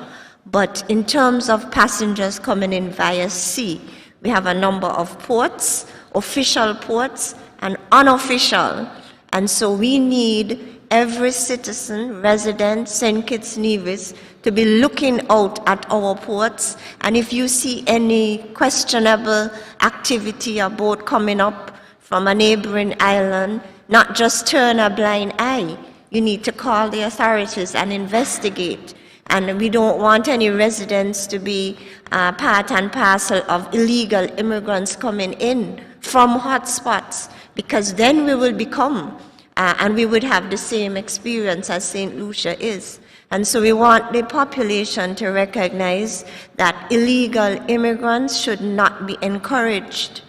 But in terms of passengers coming in via sea, we have a number of ports, official ports and unofficial. And so we need every citizen, resident, St. Kitts Nevis, to be looking out at our ports. And if you see any questionable activity or boat coming up from a neighboring island, not just turn a blind eye. You need to call the authorities and investigate. And we don't want any residents to be part and parcel of illegal immigrants coming in from hotspots, because then we will become and we would have the same experience as St. Lucia is. And so we want the population to recognize that illegal immigrants should not be encouraged,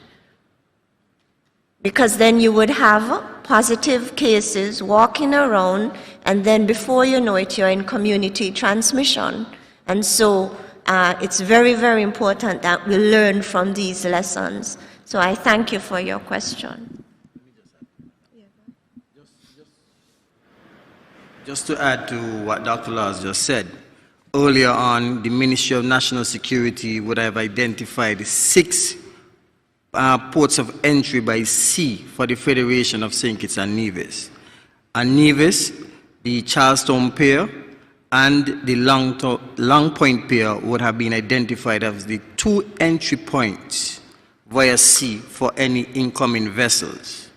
because then you would have positive cases walking around, and then before you know it, you're in community transmission. And so it's very, very important that we learn from these lessons. So I thank you for your question. Just to add to what Dr. Laws just said, earlier on, the Ministry of National Security would have identified 6 ports of entry by sea for the Federation of St. Kitts and Nevis. And Nevis, the Charlestown Pier, and the Long Point Pier would have been identified as the 2 entry points via sea for any incoming vessels.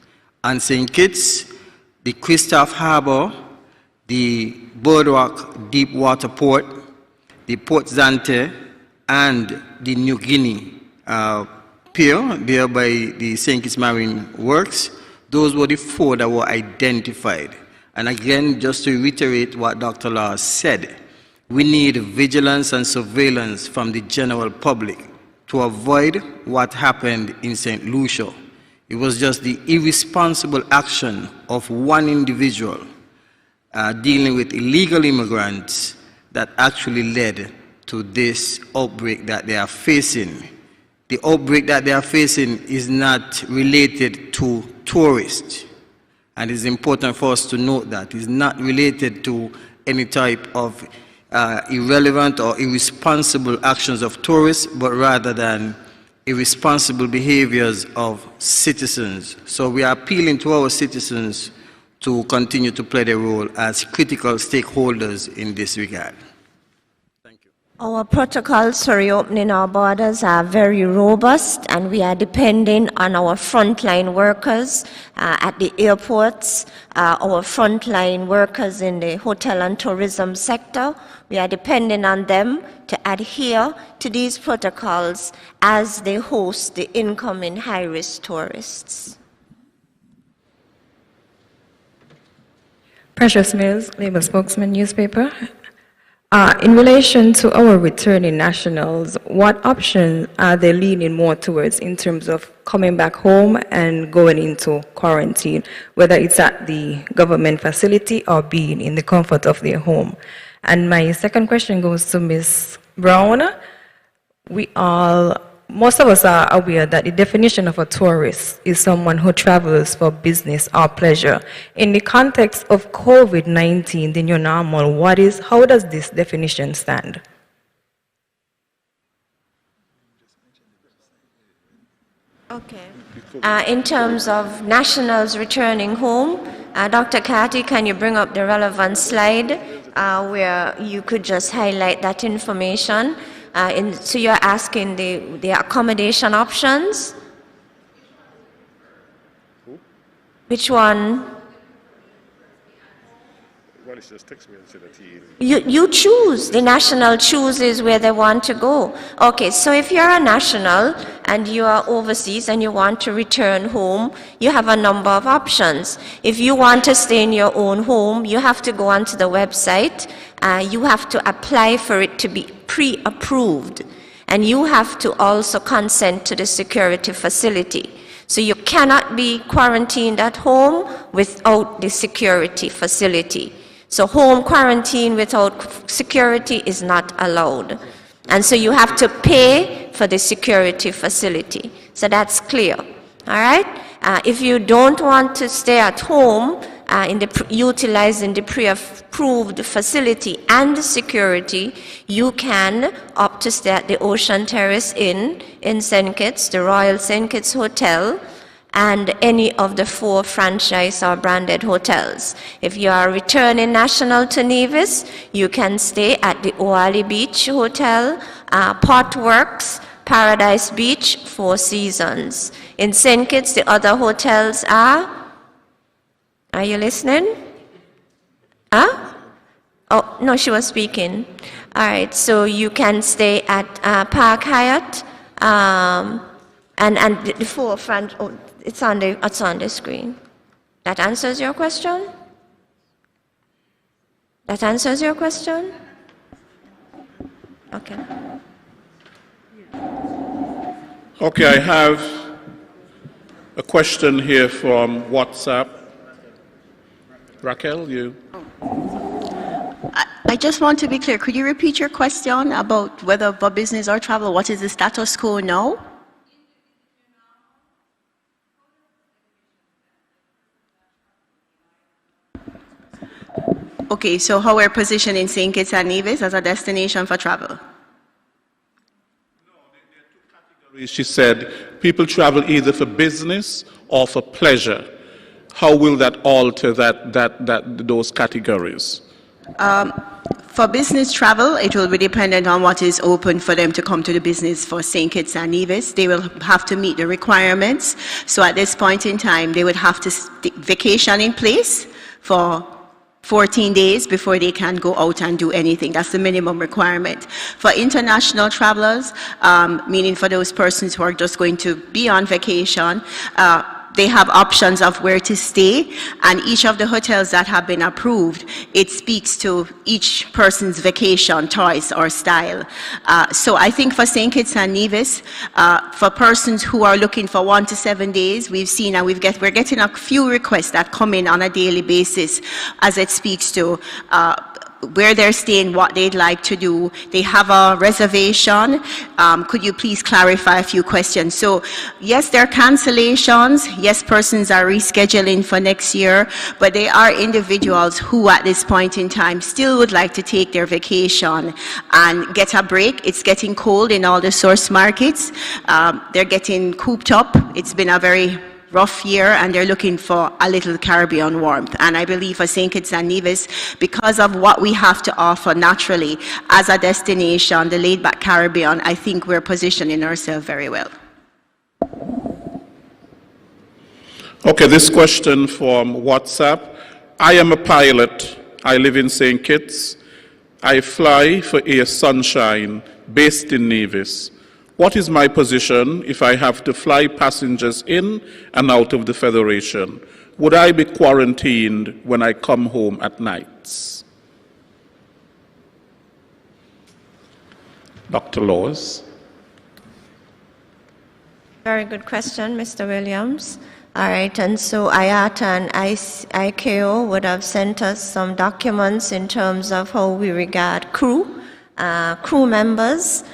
And St. Kitts, the Christophe Harbour, the Boardwalk Deep Water Port, the Port Zante, and the New Guinea Pier, there by the St. Kitts Marine Works. Those were the 4 that were identified. And again, just to reiterate what Dr. Laws said, we need vigilance and surveillance from the general public to avoid what happened in St. Lucia. It was just the irresponsible action of one individual dealing with illegal immigrants that actually led to this outbreak that they are facing. The outbreak that they are facing is not related to tourists. And it's important for us to note that it's not related to any type of irrelevant or irresponsible actions of tourists, but rather than irresponsible behaviors of citizens. So we are appealing to our citizens to continue to play their role as critical stakeholders in this regard. Our protocols for reopening our borders are very robust, and we are depending on our frontline workers at the airports, our frontline workers in the hotel and tourism sector. We are depending on them to adhere to these protocols as they host the incoming high-risk tourists. Precious Mills, Labour Spokesman Newspaper. In relation to our returning nationals, what options are they leaning more towards in terms of coming back home and going into quarantine, whether it's at the government facility or being in the comfort of their home? And my second question goes to Ms. Brown. Most of us are aware that the definition of a tourist is someone who travels for business or pleasure. In the context of COVID-19, the new normal, how does this definition stand? Okay. In terms of nationals returning home, Dr. Cathy, can you bring up the relevant slide where you could just highlight that information? So you're asking the accommodation options? Which one? You choose. The national chooses where they want to go. Okay, so if you're a national and you are overseas and you want to return home, you have a number of options. If you want to stay in your own home, you have to go onto the website. You have to apply for it to be pre-approved. And you have to also consent to the security facility. So you cannot be quarantined at home without the security facility. So home quarantine without security is not allowed. And so you have to pay for the security facility. So that's clear. All right? If you don't want to stay at home, utilizing the pre-approved facility and the security, you can opt to stay at the Ocean Terrace Inn in St Kitts, the Royal St Kitts Hotel, and any of the 4 franchise or branded hotels. If you are returning national to Nevis, you can stay at the Oali Beach Hotel, Potworks, Paradise Beach, 4 Seasons. In St Kitts, the other hotels are you listening? Oh, no, she was speaking. All right, so you can stay at Park Hyatt, and the 4 front. Oh, it's on the screen. That answers your question? That answers your question? Okay. Okay, I have a question here from WhatsApp. Raquel, you. I just want to be clear. Could you repeat your question about whether for business or travel, what is the status quo now? Okay, so how we're positioning St Kitts and Nevis as a destination for travel? She said people travel either for business or for pleasure. How will that alter those categories? For business travel, it will be dependent on what is open for them to come to the business for St. Kitts and Nevis. They will have to meet the requirements. So at this point in time, they would have to vacation in place for 14 days before they can go out and do anything. That's the minimum requirement. For international travelers, meaning for those persons who are just going to be on vacation, they have options of where to stay, and each of the hotels that have been approved, it speaks to each person's vacation choice or style. So I think for St. Kitts and Nevis, for persons who are looking for 1 to 7 days, we've seen and we're getting a few requests that come in on a daily basis as it speaks to where they're staying, what they'd like to do. They have a reservation. Could you please clarify a few questions? So, yes, there are cancellations. Yes, persons are rescheduling for next year, but they are individuals who at this point in time still would like to take their vacation and get a break. It's getting cold in all the source markets. They're getting cooped up. It's been a very rough year, and they're looking for a little Caribbean warmth. And I believe for St Kitts and Nevis, because of what we have to offer naturally as a destination, the laid-back Caribbean, I think we're positioning ourselves very well. Okay, this question from WhatsApp. I am a pilot. I live in St. Kitts. I fly for Air Sunshine, based in Nevis. What is my position if I have to fly passengers in and out of the Federation? Would I be quarantined when I come home at nights? Dr. Laws. Very good question, Mr. Williams. All right, and so IATA and ICAO would have sent us some documents in terms of how we regard crew members.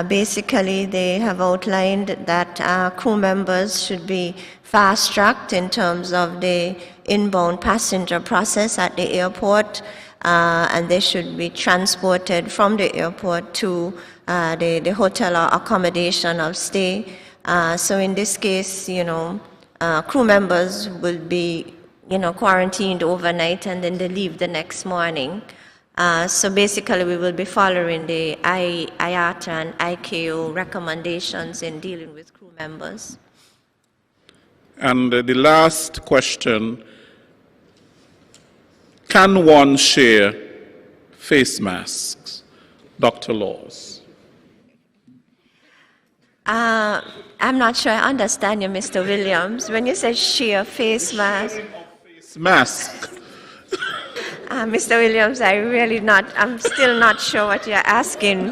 Basically, they have outlined that crew members should be fast-tracked in terms of the inbound passenger process at the airport, and they should be transported from the airport to the hotel or accommodation of stay. So in this case, crew members will be, quarantined overnight, and then they leave the next morning. So basically, we will be following the IATA and ICAO recommendations in dealing with crew members. And the last question, can one share face masks? Dr. Laws. I'm not sure I understand you, Mr. Williams. When you say share face mask. Face mask. Mr. Williams, I'm still not sure what you're asking,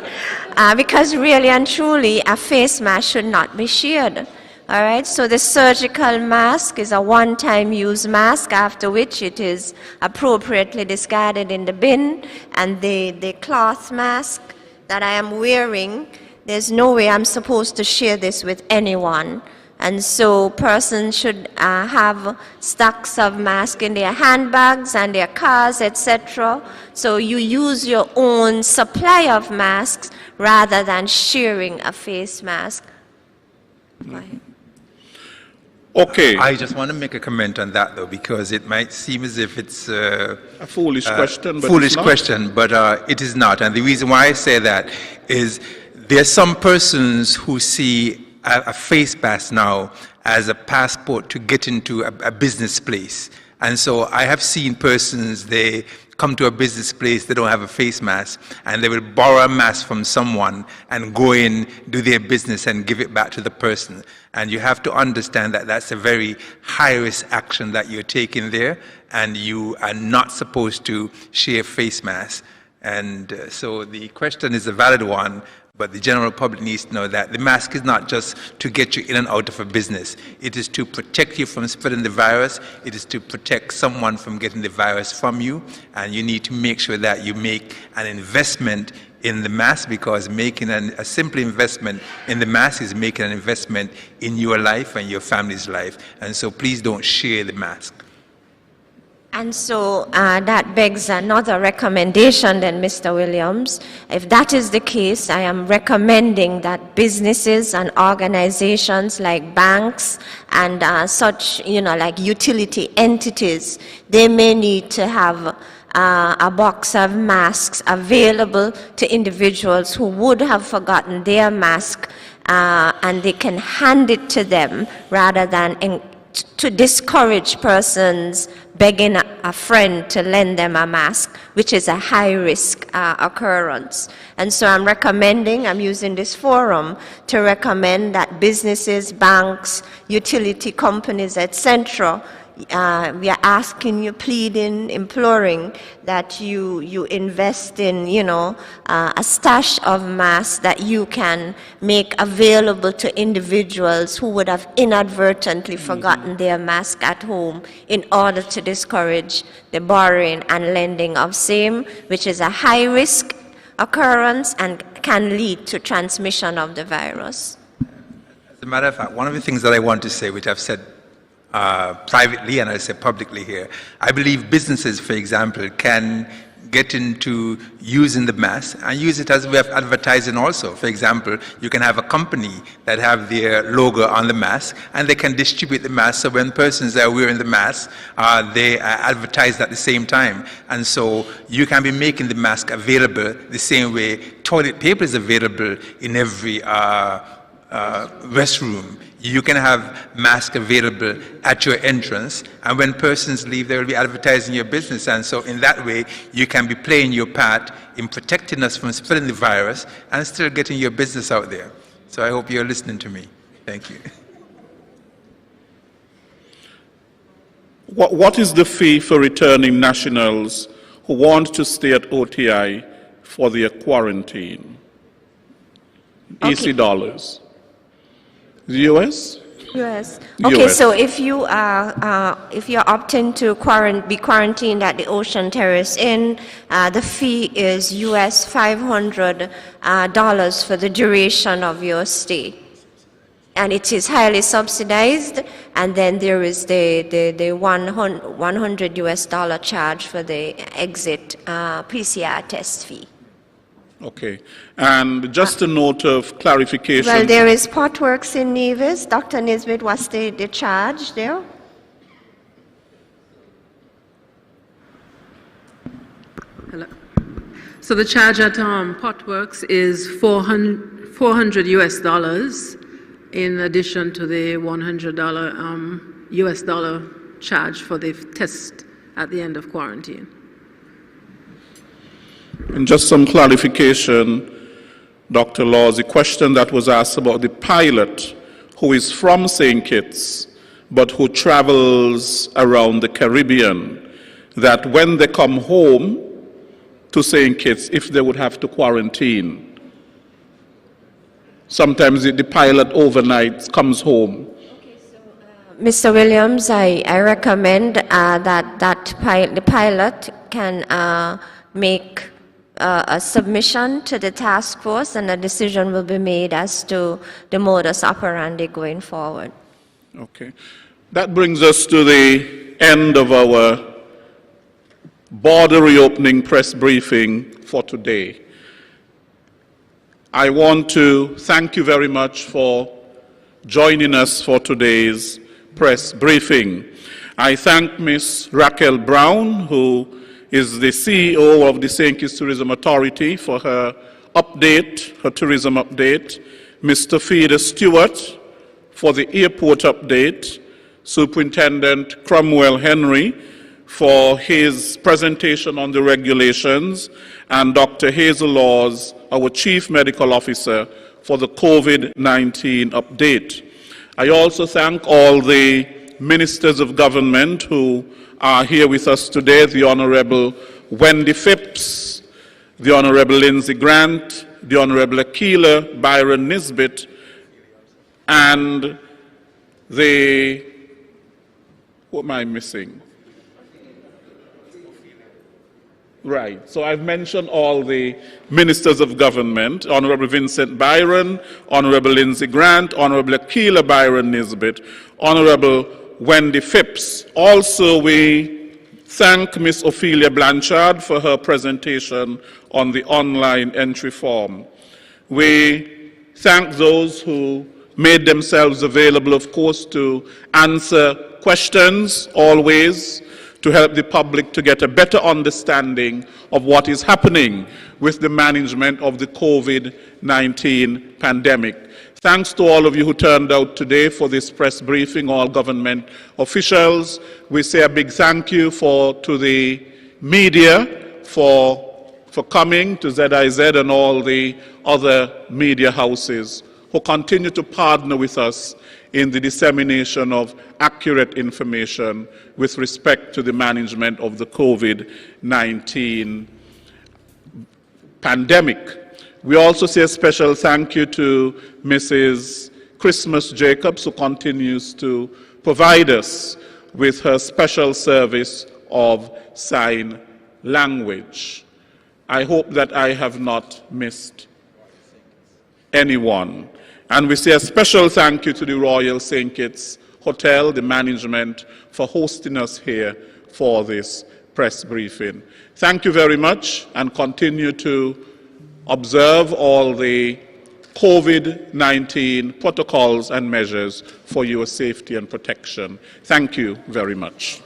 because really and truly, a face mask should not be shared. All right, so the surgical mask is a one-time use mask, after which it is appropriately discarded in the bin, and the cloth mask that I am wearing, there's no way I'm supposed to share this with anyone. And so persons should have stacks of masks in their handbags and their cars, etc. So you use your own supply of masks rather than sharing a face mask. Okay. I just want to make a comment on that, though, because it might seem as if it's a foolish question, but it is not. And the reason why I say that is there's some persons who see a face mask now as a passport to get into a business place. And so I have seen persons, they come to a business place, they don't have a face mask, and they will borrow a mask from someone and go in, do their business, and give it back to the person. And you have to understand that that's a very high-risk action that you're taking there, and you are not supposed to share face masks. And so the question is a valid one, but the general public needs to know that the mask is not just to get you in and out of a business. It is to protect you from spreading the virus. It is to protect someone from getting the virus from you. And you need to make sure that you make an investment in the mask, because making a simple investment in the mask is making an investment in your life and your family's life. And so please don't share the mask. And so that begs another recommendation then, Mr. Williams. If that is the case, I am recommending that businesses and organizations like banks and such, like utility entities, they may need to have a box of masks available to individuals who would have forgotten their mask, and they can hand it to them rather than to discourage persons begging a friend to lend them a mask, which is a high-risk occurrence. And so I'm using this forum to recommend that businesses, banks, utility companies, etc., we are asking you, pleading, imploring that you invest in, a stash of masks that you can make available to individuals who would have inadvertently forgotten their mask at home, in order to discourage the borrowing and lending of same, which is a high risk occurrence and can lead to transmission of the virus. As a matter of fact, one of the things that I want to say, which I've said privately and I say publicly here, I believe businesses, for example, can get into using the mask and use it as a way of advertising also. For example, you can have a company that have their logo on the mask and they can distribute the mask, so when persons are wearing the mask, they advertise at the same time. And so you can be making the mask available the same way toilet paper is available in every restroom. You can have masks available at your entrance, and when persons leave, they will be advertising your business. And so in that way, you can be playing your part in protecting us from spreading the virus and still getting your business out there. So I hope you're listening to me. Thank you. What is the fee for returning nationals who want to stay at OTI for their quarantine? Okay. EC dollars. The US? US. Okay, US. so if you're opting to be quarantined at the Ocean Terrace Inn, the fee is US $500 for the duration of your stay. And it is highly subsidized, and then there is the 100 US dollar charge for the exit PCR test fee. Okay. And just a note of clarification. Well, there is Potworks in Nevis. Dr. Nisbet, what's the charge there? Hello. So the charge at Potworks is $400 US dollars, in addition to the $100 US dollar charge for the test at the end of quarantine. And just some clarification, Dr. Laws, the question that was asked about the pilot who is from St. Kitts but who travels around the Caribbean, that when they come home to St. Kitts, if they would have to quarantine. Sometimes the pilot overnight comes home. Mr. Williams, I recommend that the pilot can make a submission to the task force, and a decision will be made as to the modus operandi going forward. Okay. That brings us to the end of our border reopening press briefing for today. I want to thank you very much for joining us for today's press briefing. I thank Ms. Raquel Brown, who is the CEO of the St. Kitts Tourism Authority, for her update, her tourism update. Mr. Feeder Stewart for the airport update. Superintendent Cromwell Henry for his presentation on the regulations, and Dr. Hazel Laws, our Chief Medical Officer, for the COVID-19 update. I also thank all the ministers of government who are here with us today, the Honorable Wendy Phipps, the Honorable Lindsay Grant, the Honorable Akila Byron Nisbet, and the, what am I missing? Right, so I've mentioned all the ministers of government, Honorable Vincent Byron, Honorable Lindsay Grant, Honorable Akila Byron Nisbet, Honorable Wendy Phipps. Also, we thank Ms. Ophelia Blanchard for her presentation on the online entry form. We thank those who made themselves available, of course, to answer questions always, to help the public to get a better understanding of what is happening with the management of the COVID-19 pandemic. Thanks to all of you who turned out today for this press briefing, all government officials. We say a big thank you to the media for coming, to ZIZ and all the other media houses who continue to partner with us in the dissemination of accurate information with respect to the management of the COVID-19 pandemic. We also say a special thank you to Mrs. Christmas Jacobs, who continues to provide us with her special service of sign language. I hope that I have not missed anyone. And we say a special thank you to the Royal St Kitts Hotel, the management, for hosting us here for this press briefing. Thank you very much, and continue to observe all the COVID-19 protocols and measures for your safety and protection. Thank you very much.